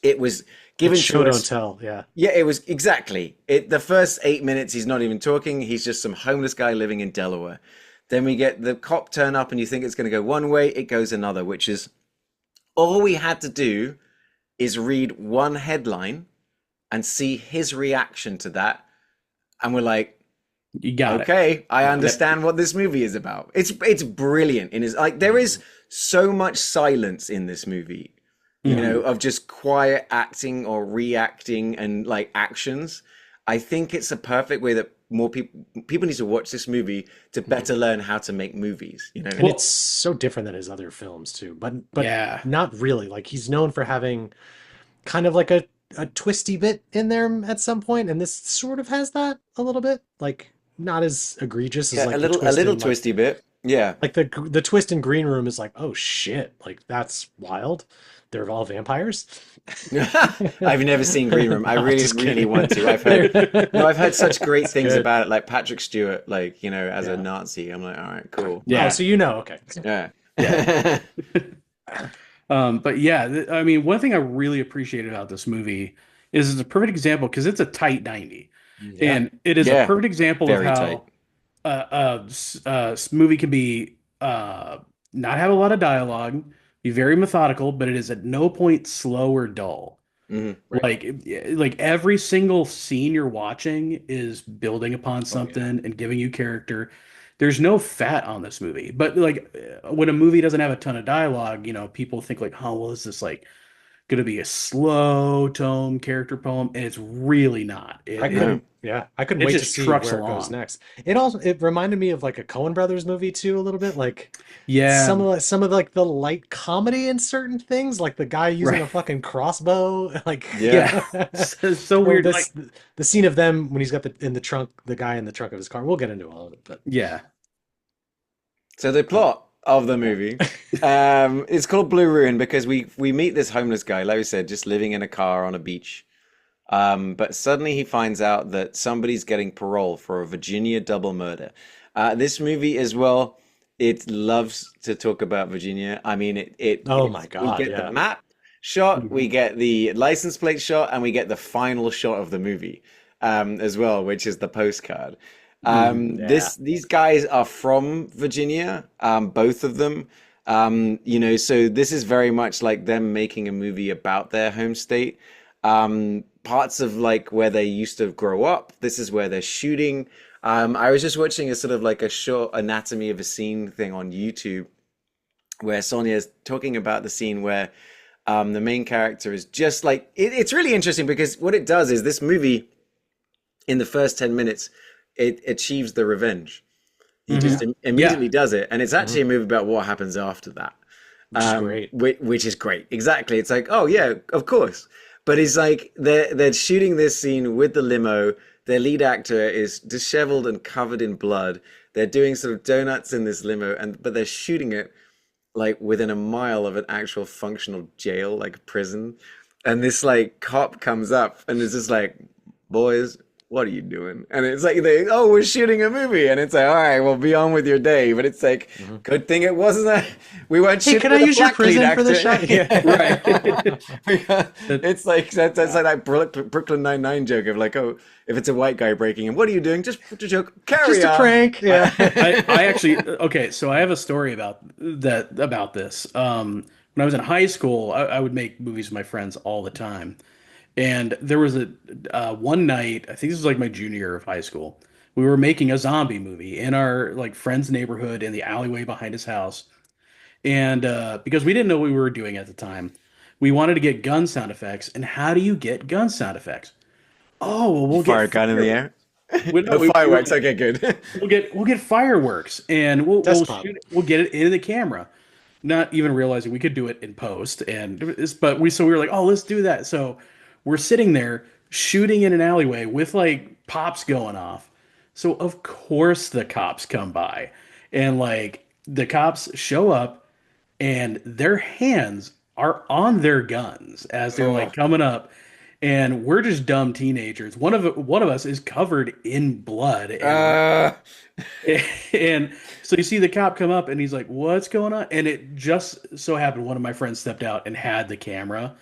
it was given show don't tell. Yeah, it was exactly it. The first 8 minutes he's not even talking. He's just some homeless guy living in Delaware. Then we get the cop turn up and you think it's going to go one way, it goes another, which is all we had to do is read one headline and see his reaction to that. And we're like, you got it. I understand what this movie is about. It's brilliant. There is so much silence in this movie, you know, of just quiet acting or reacting and like actions. I think it's a perfect way that more people need to watch this movie to better learn how to make movies, you know. And it's so different than his other films too, but not really. Like, he's known for having kind of like a twisty bit in there at some point, and this sort of has that a little bit, like not as egregious as like a little twisty bit. Yeah, like the twist in Green Room is like, oh shit, like that's wild. They're all vampires. I've never seen Green Room. I really want to. I've heard such great things about it, like Patrick Stewart, like, you know, as a Nazi. I'm like, all right, cool. Yeah. Oh, so you know, okay. Yeah. But yeah, I mean, one thing I really appreciated about this movie is it's a perfect example because it's a tight 90, and it is a perfect example of how a movie can be not have a lot of dialogue, be very methodical, but it is at no point slow or dull. Right. Like every single scene you're watching is building upon something and giving you character. There's no fat on this movie, but like when a movie doesn't have a ton of dialogue, you know, people think like, oh, well, is this like going to be a slow tone character poem? And it's really not. I couldn't wait to see where it goes next. It reminded me of like a Coen Brothers movie too, a little bit. Like, some of like the light comedy in certain things, like the guy using a fucking crossbow. Like, so weird. Like the scene of them when he's got the guy in the trunk of his car. We'll get into all of it, but So the plot of the movie, it's called Blue Ruin because we meet this homeless guy, like we said, just living in a car on a beach. But suddenly he finds out that somebody's getting parole for a Virginia double murder. This movie as well, it loves to talk about Virginia. I mean, my God, we get the map shot, we get the license plate shot, and we get the final shot of the movie as well, which is the postcard. These guys are from Virginia, both of them. So this is very much like them making a movie about their home state. Parts of like where they used to grow up, this is where they're shooting. I was just watching a sort of like a short anatomy of a scene thing on YouTube where Sonia is talking about the scene where the main character is just like it's really interesting because what it does is this movie in the first 10 minutes it achieves the revenge. He just immediately does it, and it's actually a movie about what happens after that. Which is great. Which is great. Exactly. It's like, oh yeah, of course. But it's like they're shooting this scene with the limo. Their lead actor is disheveled and covered in blood. They're doing sort of donuts in this limo, but they're shooting it like within a mile of an actual functional jail, like a prison. And this like cop comes up and is just like, boys, what are you doing? And it's like, we're shooting a movie. And it's like, all right, well, be on with your day. But it's like, good thing it wasn't we weren't shooting. Hey, can I use your prison for the shot? Yeah. Right. It's like, that's like that Brooklyn Nine-Nine joke of like, oh, if it's a white guy breaking in, what are you doing? Just a joke. Carry Just on. a prank. Yeah. I actually, okay, so I have a story about this. When I was in high school, I would make movies with my friends all the time. And there was a one night, I think this was like my junior year of high school. We were making a zombie movie in our like friend's neighborhood in the alleyway behind his house. And because we didn't know what we were doing at the time, we wanted to get gun sound effects. And how do you get gun sound effects? Oh, well, we'll Fire a get gun in the air. no, Fireworks. Okay, good. we'll get fireworks and we'll get it into the camera, not even realizing we could do it in post. But we were like, oh, let's do that. So we're sitting there shooting in an alleyway with like pops going off. So of course the cops come by, and like the cops show up and their hands are on their guns as they're like coming up. And we're just dumb teenagers. One of us is covered in blood, and so you see the cop come up, and he's like, "What's going on?" And it just so happened one of my friends stepped out and had the camera,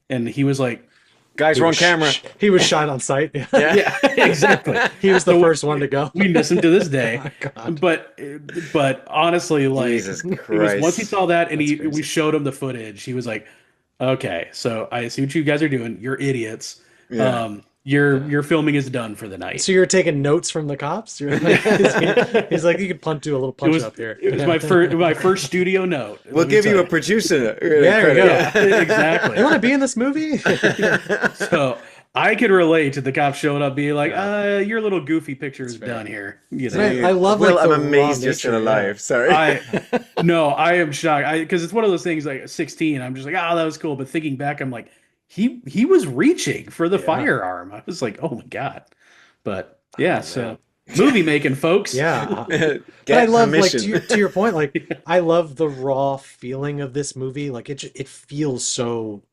and he was like, Guys, wrong camera. He was shot on sight. "Yeah, exactly." He was the first one to go. We miss him to this day. Oh, God. But honestly, like, Jesus it was Christ. once he saw that, and That's crazy. we showed him the footage, he was like, "Okay, so I see what you guys are doing. You're idiots. Yeah. Your filming is done for the night." So you're taking notes from the cops? He's like, you could do a little punch up here. It was my first studio note. We'll give you a producer. There you go. Yeah, exactly. You want to be in this movie? So I could relate to the cop showing up being like, your little goofy picture is done here. You know? I love Will, like I'm the amazed raw you're still nature, alive. Sorry. I am shocked. Because it's one of those things like 16, I'm just like, oh, that was cool. But thinking back, I'm like, he was reaching for the firearm. I was like, oh my God. But yeah, so movie making, folks. Yeah. Get But I love, like, permission. to your point, like, I love the raw feeling of this movie. Like, it feels so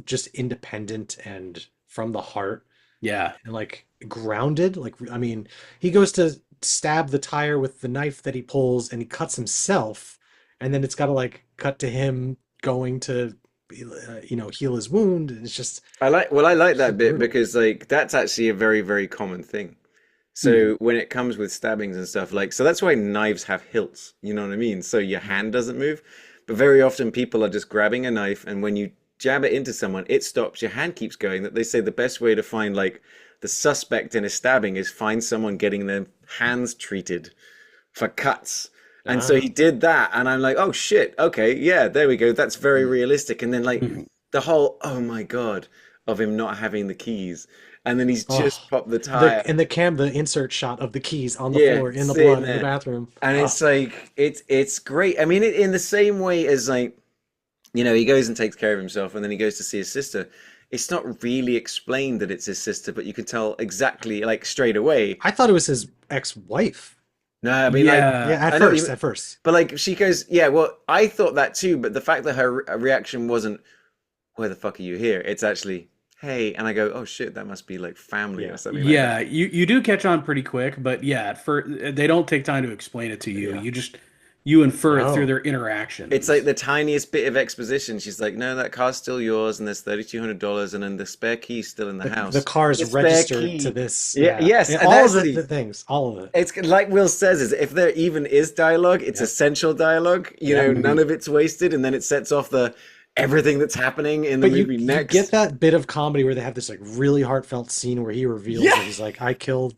just independent and from the heart Yeah. and like grounded. Like, I mean, he goes to stab the tire with the knife that he pulls and he cuts himself, and then it's got to like cut to him going to heal his wound. And it's just I like that bit brutal. because like that's actually a very, very common thing. So when it comes with stabbings and stuff, like, so that's why knives have hilts, you know what I mean? So your hand doesn't move. But very often people are just grabbing a knife, and when you jab it into someone, it stops, your hand keeps going. That they say the best way to find like the suspect in a stabbing is find someone getting their hands treated for cuts. And so he did that, and I'm like, oh shit, okay, yeah, there we go. That's very realistic. And then like the whole, oh my God, of him not having the keys. And then he's just popped the tire. The insert shot of the keys on the floor in the sitting blood in there. the bathroom. And it's like, it's great. I mean, in the same way as like, he goes and takes care of himself, and then he goes to see his sister. It's not really explained that it's his sister, but you can tell exactly, like, straight away. I thought it was his ex-wife. No, I mean, like, Yeah, I know at first. but like, she goes, yeah, well, I thought that too, but the fact that her reaction wasn't, where the fuck are you here? It's actually, hey, and I go, oh shit, that must be like family or something like Yeah, that. you do catch on pretty quick, but yeah, at first they don't take time to explain it to you. Yeah. You infer it through their interactions. It's like the tiniest bit of exposition. She's like, "No, that car's still yours, and there's $3,200, and then the spare key's still in the house. The car's registered to this. Yeah, yes, and all of the things, all of it. It's like Will says, is if there even is dialogue, it's essential dialogue. You know, none of it's wasted, and then it sets off everything that's happening in the movie next. You get that bit of comedy where they have this like really heartfelt scene where he reveals that he's like, I killed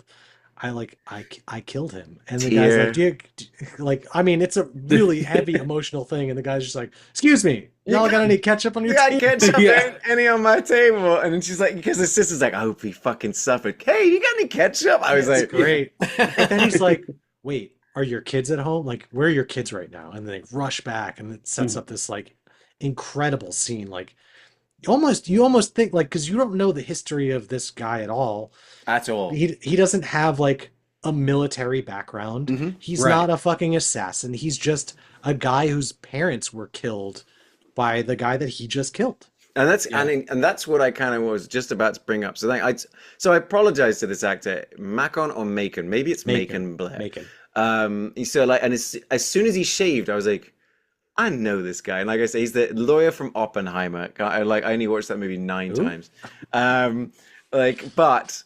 him, and the guy's like, I mean, it's a really heavy emotional thing, and the guy's just like, excuse me, y'all got any ketchup on your table? Ketchup any on my table? And then she's like, because his sister's like, I hope he fucking suffered. Hey, you got any ketchup? I was like, great. But then he's like, wait, are your kids at home? Like, where are your kids right now? And then they rush back, and it sets up this like incredible scene. Like, you almost think, like, because you don't know the history of this guy at all. He doesn't have like a military background. He's not a fucking assassin. He's just a guy whose parents were killed by the guy that he just killed. And that's what I kind of was just about to bring up. So I apologize to this actor, Macon or Macon. Maybe it's Macon Blair. Macon. So like, and as soon as he shaved, I was like, I know this guy. And like I say, he's the lawyer from Oppenheimer. I only watched that movie 9 times. But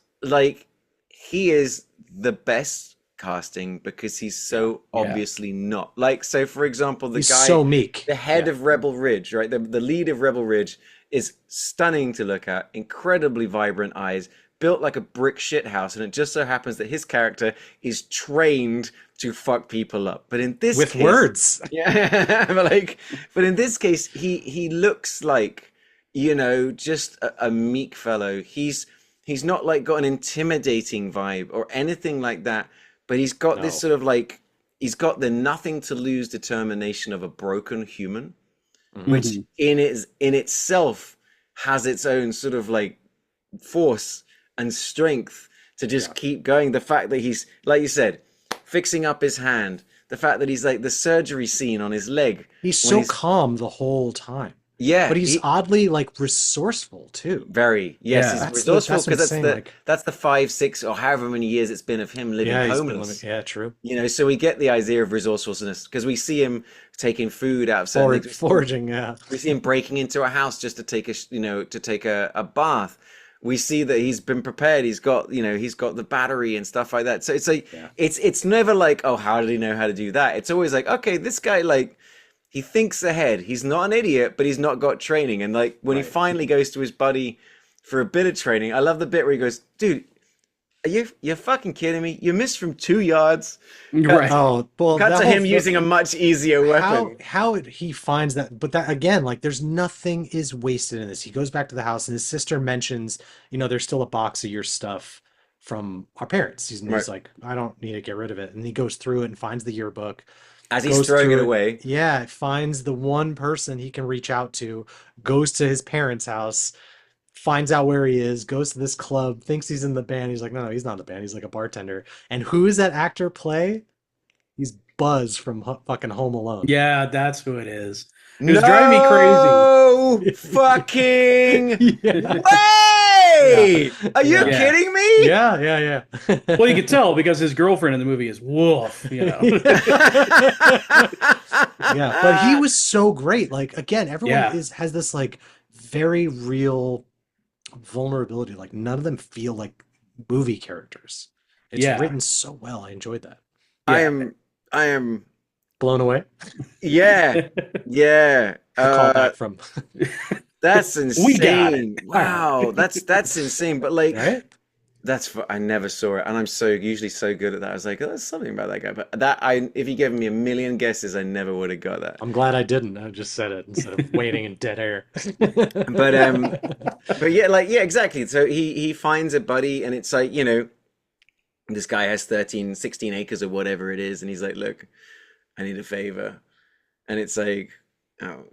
he is the best casting because he's so obviously not. Like, so for example, he's guy so meek. The head of Rebel Ridge, right? The lead of Rebel Ridge is stunning to look at, incredibly vibrant eyes, built like a brick shit house, and it just so happens that his character is trained to fuck people up. But in this case, words. Yeah. but in this case, he looks like, just a meek fellow. He's not like got an intimidating vibe or anything like that, but he's got this sort of like, he's got the nothing to lose determination of a broken human, which in itself has its own sort of like force and strength to just keep going. The fact that he's, like you said, fixing up his hand, the fact that he's like the surgery scene on his leg. He's so calm the whole time. Yeah. But he's oddly like resourceful too. Very. Yes. He's resourceful because that's the 5, 6 or however many years it's been of him living homeless. Yeah, true. So we get the idea of resourcefulness because we see him taking food out of certain foraging, yeah. We see him breaking into a house just to take a bath. We see that he's been prepared. He's got the battery and stuff like that. So it's like it's never like, oh, how did he know how to do that? It's always like, okay, this guy like he thinks ahead. He's not an idiot, but he's not got training. And like when he finally goes to his buddy for a bit of training, I love the bit where he goes, dude, you're fucking kidding me? You missed from 2 yards. Right. Oh, well, cut to him using a much easier weapon. How he finds that, but that again, like there's nothing is wasted in this. He goes back to the house and his sister mentions, there's still a box of your stuff from our parents. He's like, I don't need to get rid of it. And he goes through it and finds the yearbook. As he's throwing it away. Yeah, finds the one person he can reach out to, goes to his parents' house, finds out where he is, goes to this club, thinks he's in the band. He's like, no, he's not in the band. He's like a bartender. And who is that actor play? He's Buzz from fucking Home Alone. Yeah, that's who it is. It was driving me crazy. Fucking wait! Are you kidding me? Yeah. Well, you could tell because his girlfriend in the movie is Wolf, Yeah, but he was so great. Like again, everyone has this like very real vulnerability. Like none of them feel like movie characters. It's written so well. I enjoyed that. Yeah. I am blown away. Yeah. Call back from that's insane. We got it. Wow, that's insane. But like, right? I never saw it, and I'm usually so good at that. I was like, oh, there's something about that guy. But if you gave me a million guesses, I never would have got that. I'm glad I didn't. I just said it instead of waiting in dead air. but yeah, exactly. So he finds a buddy, and it's like, this guy has 16 acres or whatever it is, and he's like, look, I need a favor, and it's like, oh,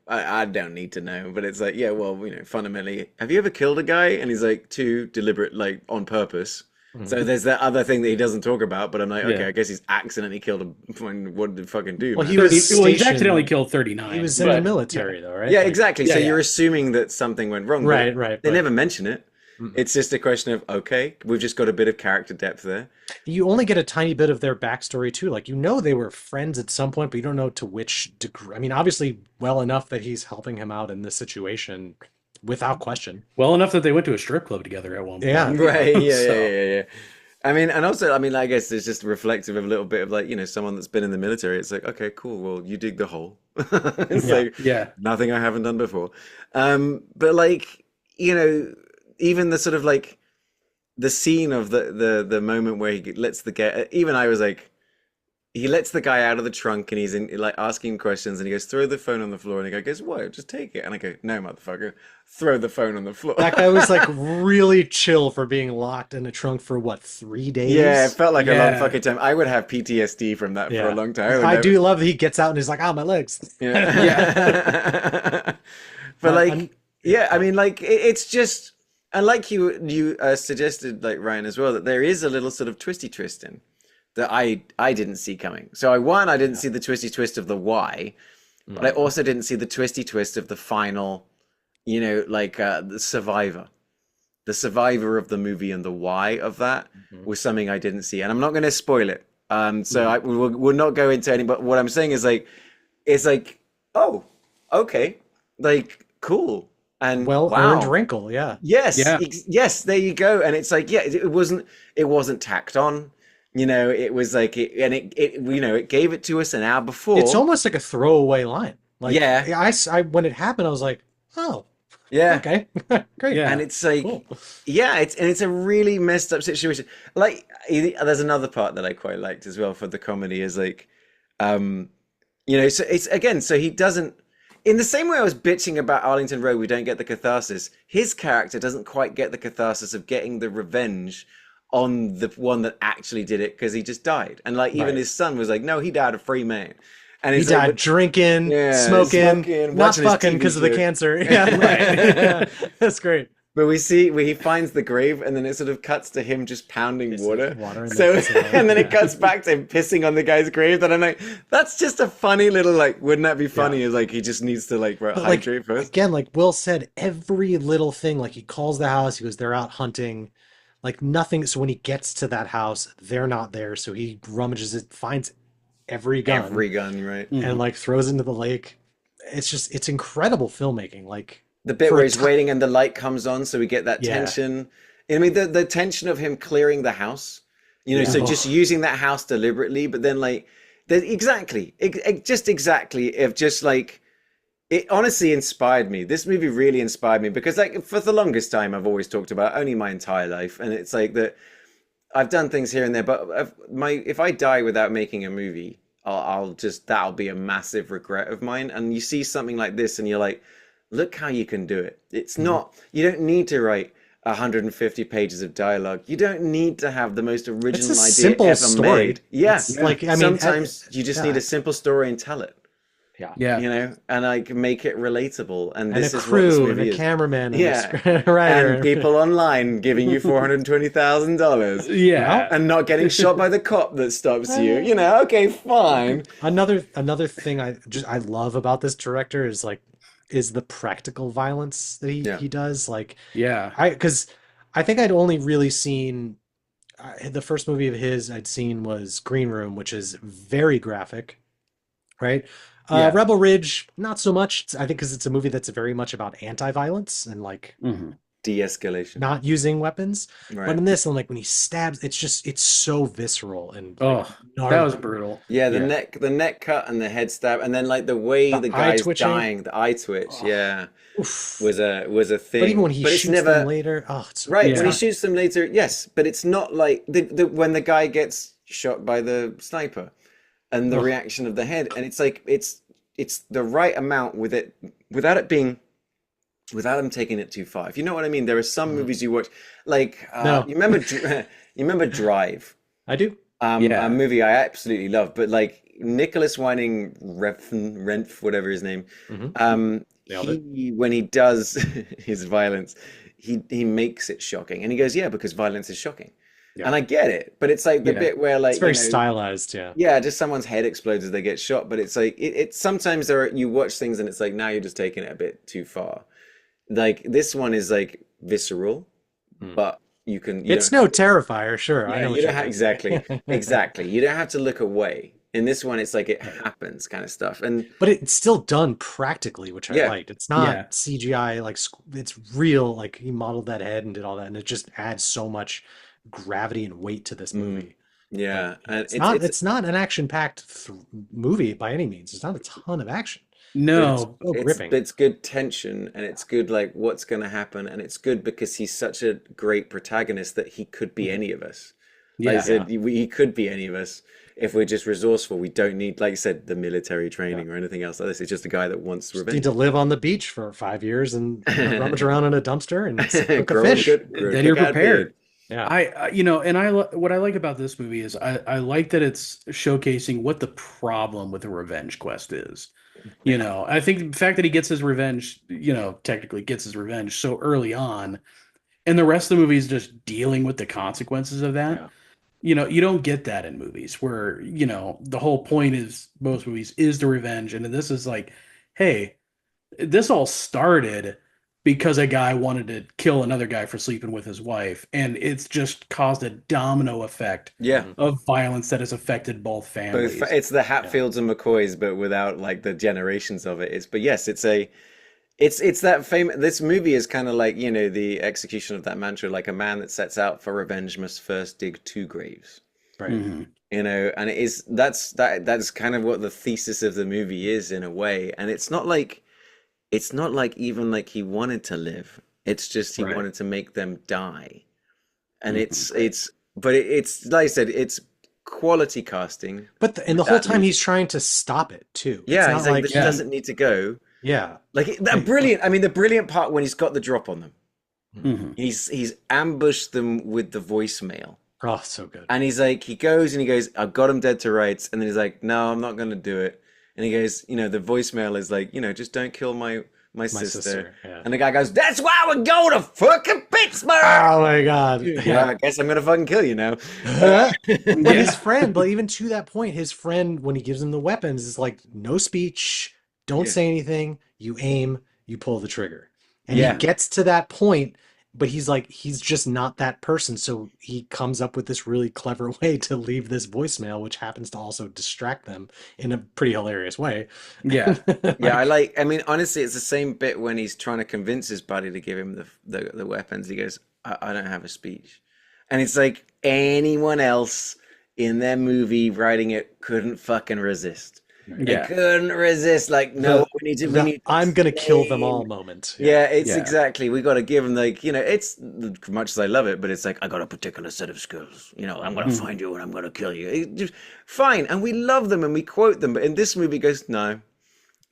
I don't need to know, but it's like, yeah, well, fundamentally, have you ever killed a guy? And he's like, too deliberate, like on purpose. Mm-hmm. So there's that other thing that he doesn't talk about, but I'm like, okay, I guess he's accidentally killed him. What did he fucking do? Well, man? He's accidentally killed 39. He was in the military though, right? Yeah, exactly. So you're assuming that something went wrong. Right. They never mention it. Mm-mm. It's just a question of, okay, we've just got a bit of character depth there. You only get a tiny bit of their backstory too. Like, they were friends at some point, but you don't know to which degree. I mean, obviously, well enough that he's helping him out in this situation, without question. Well enough that they went to a strip club together at one Yeah. point. Right, yeah, yeah, So, yeah, yeah. I mean, and also, I mean, I guess it's just reflective of a little bit of like, someone that's been in the military. It's like, okay, cool. Well, you dig the hole. It's Yeah. like yeah. nothing I haven't done before. But like, even the sort of like the scene of the moment where he lets the guy, even I was like, he lets the guy out of the trunk and he's in like asking questions and he goes, throw the phone on the floor. And the guy goes, what? Just take it. And I go, no, motherfucker, throw the phone on the floor. That guy was like really chill for being locked in a trunk for what, 3 days? Yeah, it felt like a long Yeah. fucking time. I would have PTSD from that for Yeah. a long time. I do love that he gets out and he's like, my legs. Yeah. But like, yeah, I mean, like it's just, and like you suggested, like Ryan as well, that there is a little sort of twisty twist in that I didn't see coming. So I didn't see the twisty twist of the why, but I also didn't see the twisty twist of the final, like the survivor of the movie and the why of that was something I didn't see, and I'm not going to spoil it. So we'll not go into any. But what I'm saying is like, it's like, oh, okay, like cool. And Well-earned wrinkle, yeah. Yes, Yeah. yes, there you go. And it's like, yeah, it wasn't tacked on. It was like it gave it to us an hour before. It's almost like a throwaway line. Like, Yeah. I when it happened, I was like, oh, Yeah. okay, great. Yeah. And it's like, Cool. yeah, it's a really messed up situation. Like, there's another part that I quite liked as well for the comedy is like, so it's again, so he doesn't, in the same way I was bitching about Arlington Road, we don't get the catharsis. His character doesn't quite get the catharsis of getting the revenge on the one that actually did it because he just died. And like, even his son was like, no, he died a free man. And He it's like, died drinking, smoking, not watching his fucking TV because of the show. cancer. Yeah, right. Yeah, that's great. But we see where he finds the grave, and then it sort of cuts to him just pounding water. Water and So, then pissing on it. and then it cuts back to him pissing on the guy's grave. And I'm like, that's just a funny little like. Wouldn't that be funny? Is like he just needs to like hydrate first. Again, like Will said, every little thing, like he calls the house, he goes, they're out hunting, like nothing. So when he gets to that house, they're not there. So he rummages it, finds every gun, Right? and like throws it into the lake. It's incredible filmmaking. Like The bit for where a he's ti- waiting and the light comes on, so we get that Yeah. tension. I mean, the tension of him clearing the house, so just using that house deliberately, but then like, it honestly inspired me. This movie really inspired me because like for the longest time, I've always talked about only my entire life, and it's like that I've done things here and there, but if I die without making a movie, that'll be a massive regret of mine. And you see something like this, and you're like, look how you can do it. It's not, you don't need to write 150 pages of dialogue. You don't need to have the most original idea simple ever story. made. Yeah. It's like, I mean, sometimes you just need a simple story and tell it. Yeah. And like make it relatable. And this a is what this crew and movie a is. cameraman and Yeah. a writer. And people online giving you $420,000. Yeah. And not getting shot by the cop that stops you. Okay, fine. Another thing I love about this director is the practical violence that he does. Like, Yeah. because I think I'd only really seen the first movie of his I'd seen was Green Room, which is very graphic, right? Yeah. Rebel Ridge, not so much. I think because it's a movie that's very much about anti-violence and like De-escalation. not using weapons. Right. But in this, and like when he stabs, it's so visceral and Oh, gnarly. that was brutal. Yeah, the neck cut and the head stab, and then like the way the eye guy's twitching. dying, the eye twitch, Oof. was a thing. But even when he it's shoots never them later, it's right. Yeah. When he shoots them later, yes, but it's not like when the guy gets shot by the sniper, and the reaction of the head, and it's like it's the right amount without him taking it too far. If you know what I mean, there are some movies you watch, like No. you remember Drive. I do. A movie I absolutely love, but like Nicholas Winding Refn, whatever his name, Nailed it. when he does his violence, he makes it shocking, and he goes, yeah, because violence is shocking, and I get it, but it's like the bit where like It's very stylized, yeah. yeah, just someone's head explodes as they get shot, but it's like it sometimes you watch things and it's like now you're just taking it a bit too far. Like this one is like visceral, but you can. It's no Terrifier, sure. Yeah, I know you don't have exactly. exactly. You don't have to look away. In this one, it's like it happens kind of stuff, and but it's still done practically, which I yeah, liked. It's not CGI, like it's real. Like he modeled that head and did all that, and it just adds so much gravity and weight to this movie. Yeah, and it's not an action-packed movie by any means. It's not a ton of action. No, it's good tension, and it's good like what's going to happen, and it's good because he's such a great protagonist that he could be any of us. Like I said, he could be any of us if we're just resourceful. We don't need, like you said, the military training or anything else like this. It's just a guy that wants revenge. Need to live on the beach for 5 years and rummage around in a dumpster and cook a fish. Then you're prepared. Yeah, what I like about this movie is I like that it's showcasing what the problem with the revenge quest is. You know, I think the fact that he gets his revenge, technically gets his revenge so early on, and the rest of the movie is just dealing with the consequences of that. Yeah. You don't get that in movies where, the whole point is most movies is the revenge. And this is like, hey, this all started because a guy wanted to kill another guy for sleeping with his wife. And it's just caused a domino effect of violence that has affected both families. It's the Hatfields and McCoys, but without like the generations of it. It's that famous. This movie is kind of like, the execution of that mantra, like a man that sets out for revenge must first dig 2 graves. Right. Mm-hmm. And that's kind of what the thesis of the movie is in a way. And it's not like even like he wanted to live. It's just he wanted to make them die. And it's like I said, it's quality casting. But the whole time he's trying to stop it too. Yeah, he's like, this doesn't need to go. Yeah, like that brilliant. I mean, the brilliant part when he's got the drop on them. Mm-hmm. He's ambushed them with the voicemail. Oh, so good. And he goes, I've got him dead to rights. And then he's like, no, I'm not going to do it. And he goes, the voicemail is like, just don't kill my sister. Yeah. And the guy goes, that's why we're going to fucking Pittsburgh. Oh my God. Yeah, I guess I'm going to fucking kill you now. But his friend, but even to that point, his friend, when he gives him the weapons, is like, no speech. Don't say anything. You aim, you pull the trigger. And he gets to that point, but he's just not that person. So he comes up with this really clever way to leave this voicemail, which happens to also distract them in a pretty hilarious way. Yeah. I mean, honestly, it's the same bit when he's trying to convince his buddy to give him the weapons. He goes, I don't have a speech. And it's like anyone else in their movie writing it couldn't fucking resist. They couldn't resist. Like, no, we need I'm gonna kill them all moment. Yeah, exactly. We got to give them it's as much as I love it, but it's like I got a particular set of skills. I'm gonna find you and I'm gonna kill you. Fine, and we love them and we quote them, but in this movie, he goes no.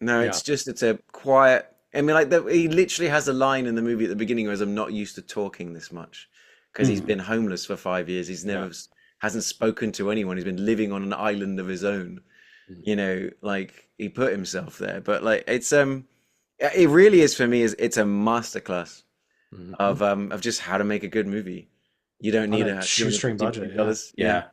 It's a quiet. I mean, he literally has a line in the movie at the beginning where I'm not used to talking this much because he's been homeless for 5 years. He's never hasn't spoken to anyone. He's been living on an island of his own. He put himself there, but it really is for me. It's a masterclass of just how to make a good movie. You don't need a shoestring budget. Yeah,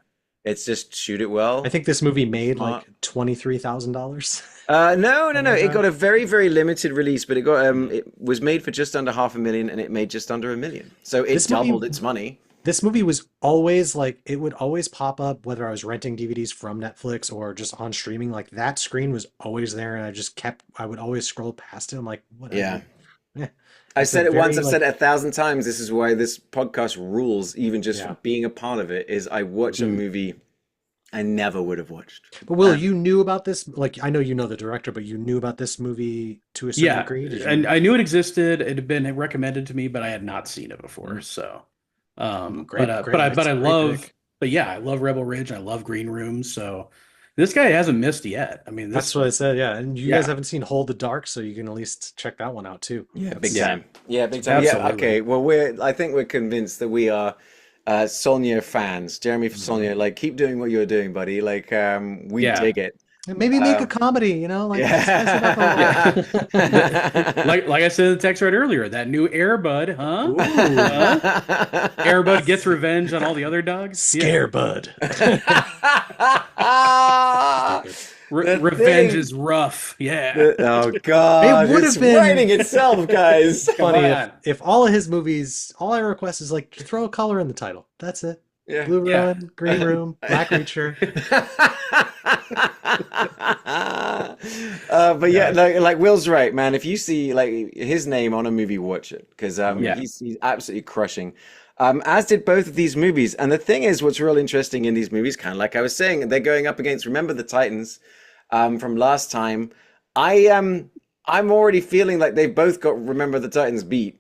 it's just shoot it well. I think this movie made like $23,000. No. It got a very, very limited release, but it was made for just under $500,000, and it made just under $1 million. So it doubled its money. This movie was always it would always pop up, whether I was renting DVDs from Netflix or just on streaming. Like that screen was always there, and I would always scroll past it. I'm like, whatever. Yeah. I said it once, I've said it 1,000 times. This is why this podcast rules, even just for being a part of it, is I watch a movie I never would have watched. But Will, you knew about this? Like, I know you know the director, but you knew about this movie to a certain degree? And I knew it existed. It had been recommended to me, but I had not seen it before, so... I love Rebel Ridge. I love Green Room. So this guy hasn't missed yet. I mean, that's what I said. Yeah. And you guys haven't seen Hold the Dark, so you can at least check that one out too. Yeah. Big time. Yeah. Big time. Absolutely. Yeah. Okay. Well, I think we're convinced that we are Sonia fans. Jeremy Sonia, keep doing what you're doing, buddy. We dig it. And maybe make a comedy, like like I said in the text right earlier, that new Air Bud, huh? Air Bud gets revenge on all the other dogs. Scare Bud. Revenge is rough. Yeah. Oh God, It would it's have been writing itself, guys. funny if all of his movies, all I request is like throw a color in the title. That's it. Yeah. Blue Ruin, Green Room, Black Reacher. But yeah, like Will's right, man. If you see like his name on a movie, watch it because he's absolutely crushing. As did both of these movies. And the thing is, what's real interesting in these movies, kind of like I was saying, they're going up against Remember the Titans from last time. I'm already feeling like they've both got Remember the Titans beat.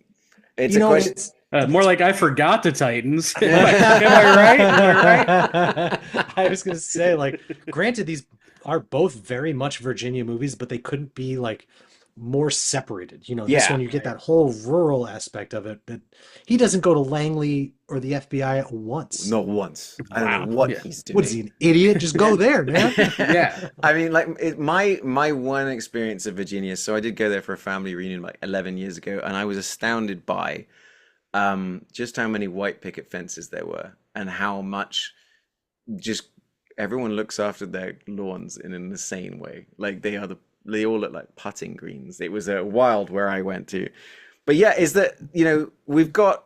It's a question. More like I forgot the Titans. Am I right? Am I right? I was gonna say, like, granted, these are both very much Virginia movies, but they couldn't be like more separated. You know, this one you get that whole rural aspect of it, but he doesn't go to Langley or the FBI once. Not once. I don't know what he's doing. What is he, an idiot? Just go there, man. Yeah. I mean, like my one experience of Virginia. So I did go there for a family reunion like 11 years ago, and I was astounded by just how many white picket fences there were, and how much just everyone looks after their lawns in an insane way. Like they all look like putting greens. It was a wild where I went to, but yeah, is that, you know, we've got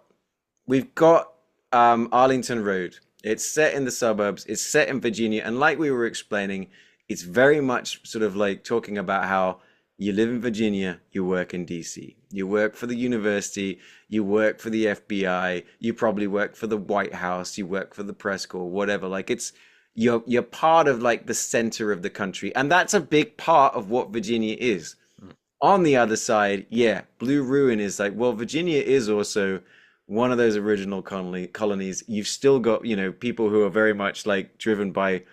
Arlington Road. It's set in the suburbs. It's set in Virginia, and like we were explaining, it's very much sort of like talking about how you live in Virginia, you work in DC, you work for the university, you work for the FBI, you probably work for the White House, you work for the press corps, whatever. Like it's you're part of like the center of the country, and that's a big part of what Virginia is. On the other side, yeah, Blue Ruin is like, well, Virginia is also one of those original colonies. You've still got, you know, people who are very much like driven by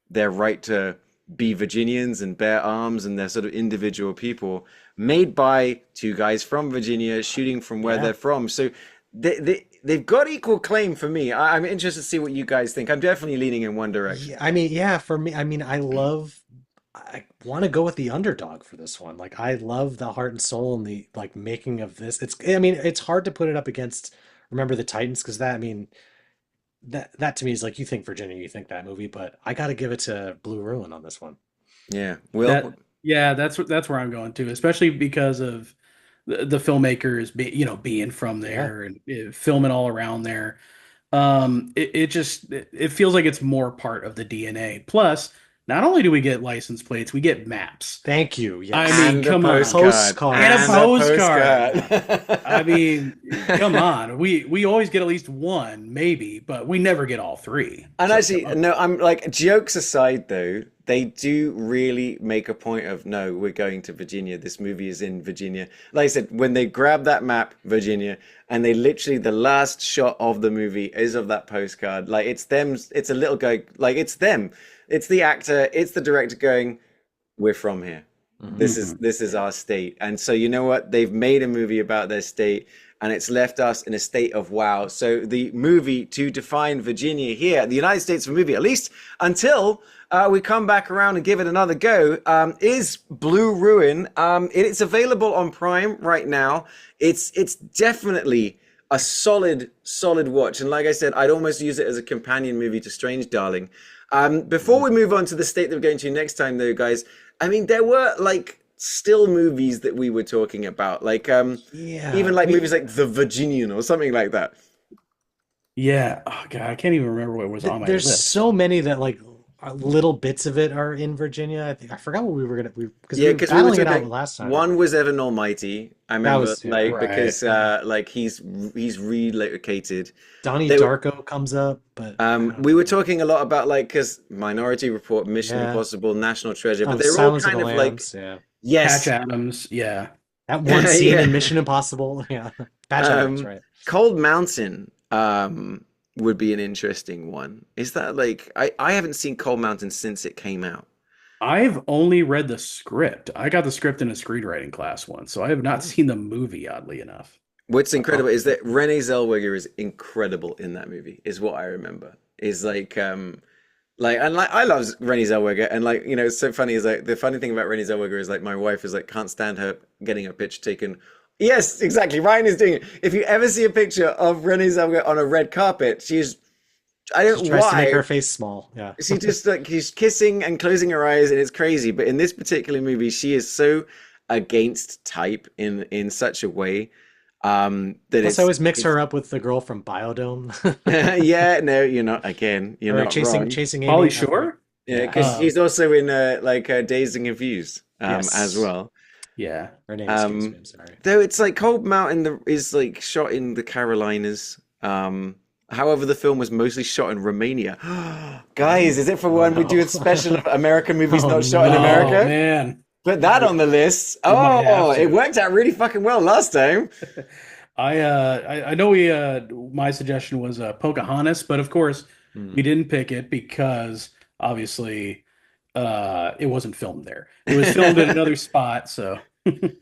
their right to be Virginians and bear arms, and they're sort of individual people made by two guys from Virginia shooting from where they're from. So they've got equal claim for me. I'm interested to see what you guys think. I'm definitely leaning in one direction. I mean, for me, I mean, I want to go with the underdog for this one. Like, I love the heart and soul and the like making of this. I mean, it's hard to put it up against Remember the Titans, because that, I mean, that to me is like, you think Virginia, you think that movie, but I got to give it to Blue Ruin on this one. Yeah, Will. That's where I'm going to, especially because of the filmmakers, being from there and filming all around there. It feels like it's more part of the DNA. Plus, not only do we get license plates, we get maps. Thank you. Yes. I mean, come on, postcard. And a postcard. I mean, come on. We always get at least one, maybe, but we never get all three. And actually, no, I'm like, jokes aside, though, they do really make a point of, no, we're going to Virginia. This movie is in Virginia. Like I said, when they grab that map, Virginia, and they literally, the last shot of the movie is of that postcard. Like, it's them. It's a little guy. Like, it's them. It's the actor, it's the director going, we're from here. Mm-hmm. This is our state. And so, you know what? They've made a movie about their state, and it's left us in a state of wow. So the movie to define Virginia here, the United States of movie, at least until we come back around and give it another go, is Blue Ruin. It's available on Prime right now. It's definitely a solid watch. And like I said, I'd almost use it as a companion movie to Strange Darling. Before we move on to the state that we're going to next time, though, guys, I mean, there were like still movies that we were talking about, like even like movies like The Virginian or something like that. Yeah. Oh God, I can't even remember what was on my list. There's so many that like little bits of it are in Virginia. I forgot what we were gonna because we were battling it out last time. One was Evan Almighty. I remember because like he's relocated. Donnie Darko comes up, but we were talking a lot about like, because Minority Report, Mission Impossible, National Treasure, but they're all kind of Lambs, like yes, Patch Adams, that one scene in Mission Impossible, Patch Adams, right? Cold Mountain would be an interesting one. Is that like I haven't seen Cold Mountain since it came out. I've only read the script. I got the script in a screenwriting class once, so I have not seen the movie, oddly enough. What's incredible is that Renee Zellweger is incredible in that movie, is what I remember. Is like I love Renee Zellweger, and like, you know, it's so funny is like the funny thing about Renee Zellweger is like my wife is like can't stand her getting a picture taken. Yes, exactly. Ryan is doing it. If you ever see a picture of Renee Zellweger on a red carpet, she's I don't She tries to make why. her face small. Yeah. She just like she's kissing and closing her eyes, and it's crazy. But in this particular movie, she is so against type in such a way that Plus, I always mix her up with the girl from Biodome. yeah, no, you're not again. You're Or not chasing wrong. chasing Amy. Polly Shore? Yeah, because she's also in Dazed and Confused Yes. as well. Yeah. Her name escapes me. I'm sorry. Though it's like Cold Mountain is like shot in the Carolinas. However, the film was mostly shot in Romania. Guys, is it for one we do a special of American movies not shot in America? Oh man. Put that on the list. Oh, it worked out really fucking well last time. I know my suggestion was Pocahontas, but of course we didn't pick it because obviously it wasn't filmed there. It was filmed in another spot, so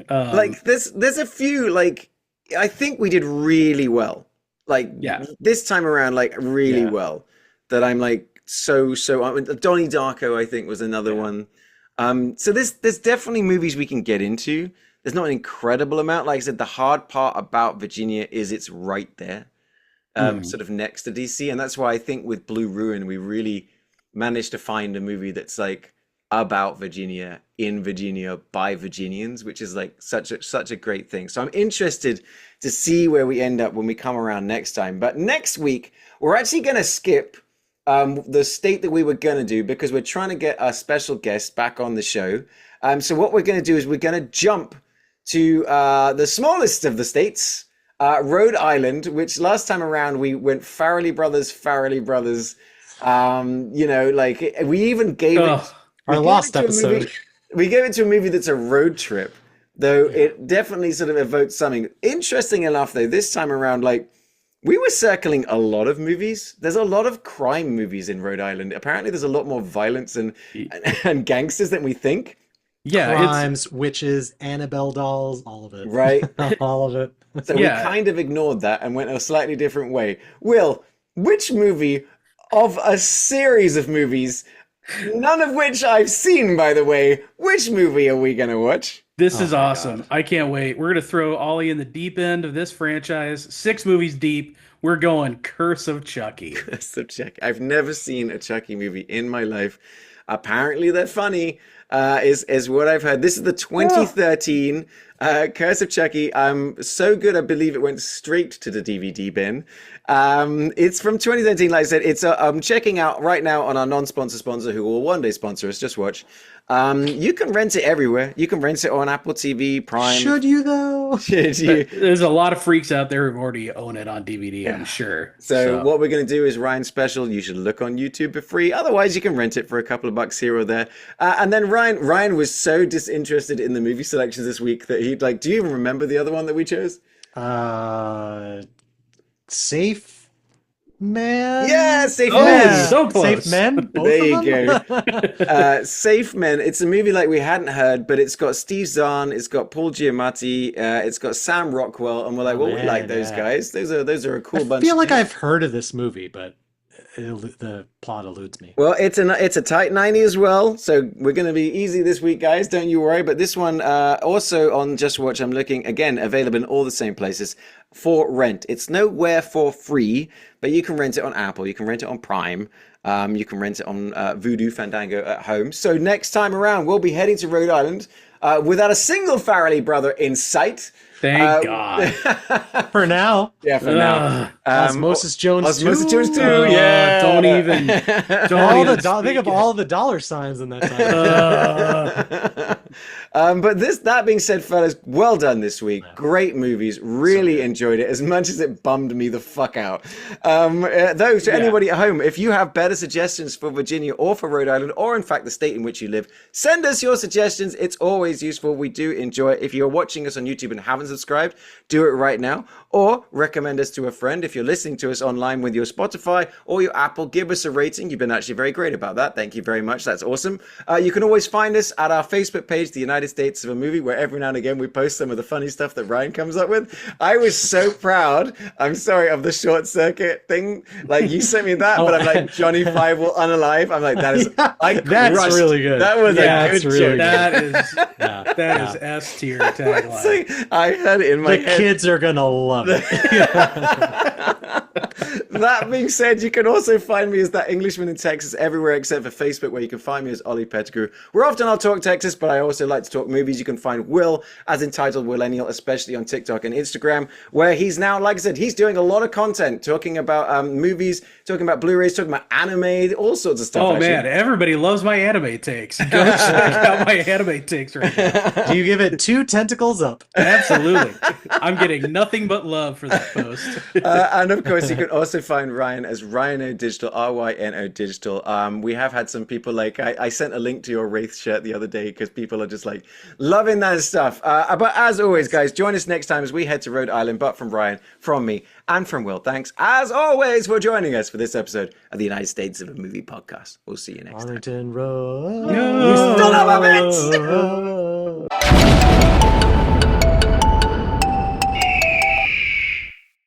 like there's a few like I think we did really well. Like this time around, like really well. That I'm like so Donnie Darko I think was another one. So there's definitely movies we can get into. There's not an incredible amount. Like I said, the hard part about Virginia is it's right there, sort of next to DC, and that's why I think with Blue Ruin we really managed to find a movie that's like about Virginia, in Virginia, by Virginians, which is like such a great thing. So I'm interested to see where we end up when we come around next time. But next week we're actually going to skip the state that we were going to do because we're trying to get a special guest back on the show. So what we're going to do is we're going to jump to the smallest of the states, Rhode Island, which last time around we went Farrelly Brothers. You know, like we even gave it our lost episode. We gave it to a movie that's a road trip, though it definitely sort of evoked something. Interesting enough, though, this time around, like we were circling a lot of movies. There's a lot of crime movies in Rhode Island. Apparently, there's a lot more violence and gangsters than we think. Yeah, crimes, witches, Annabelle dolls, all of it. Right, all of it. So we kind of ignored that and went a slightly different way. Will, which movie of a series of movies, none of which I've seen, by the way, which movie are we going to watch? This is awesome. God. I can't wait. We're going to throw Ollie in the deep end of this franchise. 6 movies deep. We're going Curse of Chucky. Curse of Chucky. I've never seen a Chucky movie in my life. Apparently they're funny, is what I've heard. This is the 2013 Curse of Chucky. So good, I believe it went straight to the DVD bin. It's from 2013. Like I said, I'm checking out right now on our non-sponsor sponsor who will one day sponsor us. Just watch. You can rent it everywhere. You can rent it on Apple TV, Prime. Should you though? Should you? There's a lot of freaks out there who already own it on DVD, I'm sure. So what we're going to do is Ryan's special. You should look on YouTube for free. Otherwise, you can rent it for a couple of bucks here or there. And then Ryan was so disinterested in the movie selections this week that he'd like, do you even remember the other one that we chose? Safe Men? Yeah, Safe Men. So close. Safe Men? Both there you go. Safe Men. It's a movie like we hadn't heard, but it's got Steve Zahn, it's got Paul Giamatti, it's got Sam Rockwell, and we're like, we like those guys. Those are a cool bunch. I feel like I've heard of this movie, but the plot eludes me. Well, it's a tight 90 as well, so we're going to be easy this week, guys. Don't you worry. But this one also on Just Watch, I'm looking, again, available in all the same places for rent. It's nowhere for free, but you can rent it on Apple. You can rent it on Prime. You can rent it on Vudu Fandango at home. So next time around, we'll be heading to Rhode Island without a single Farrelly brother in sight. Thank God. For now. Yeah, for now. Osmosis Jones 2. Osmosis Jones 2, yeah. Don't even. Think of all the dollar signs in that time. But that being said, fellas, well done this week. Great movies. Really enjoyed it as much as it bummed me the fuck out. Though, to anybody at home, if you have better suggestions for Virginia or for Rhode Island, or in fact the state in which you live, send us your suggestions. It's always useful. We do enjoy it. If you're watching us on YouTube and haven't subscribed, do it right now. Or recommend us to a friend. If you're listening to us online with your Spotify or your Apple, give us a rating. You've been actually very great about that. Thank you very much. That's awesome. You can always find us at our Facebook page, The United States of a Movie, where every now and again we post some of the funny stuff that Ryan comes up with. I was so proud, I'm sorry, of the short circuit thing. Like, you sent me that, but I'm like, Johnny Five will unalive. I'm like, that's really good. That was a good joke. That is S tier tagline. I had it in my head. The kids are gonna love it. That being said, you can also find me as that Englishman in Texas everywhere except for Facebook, where you can find me as Ollie Pettigrew. We're often I'll Talk Texas, but I also like to talk movies. You can find Will as entitled Willennial, especially on TikTok and Instagram, where he's now, like I said, he's doing a lot of content, talking about movies, talking about Blu-rays, talking about anime, all sorts of stuff. Oh, man, everybody loves my anime takes. Go check out my anime takes right now. Do you give it 2 tentacles up? Absolutely. I'm getting nothing but love for that post. And of course, you can also find Ryan as Ryno Digital, RYNO Digital. We have had some people like, I sent a link to your Wraith shirt the other day because people are just like loving that stuff. But as always, guys, join us next time as we head to Rhode Island. But from Ryan, from me, and from Will, thanks as always for joining us for this episode of the United States of a Movie podcast. We'll see you next time. Arlington Road. No. You still have a bit.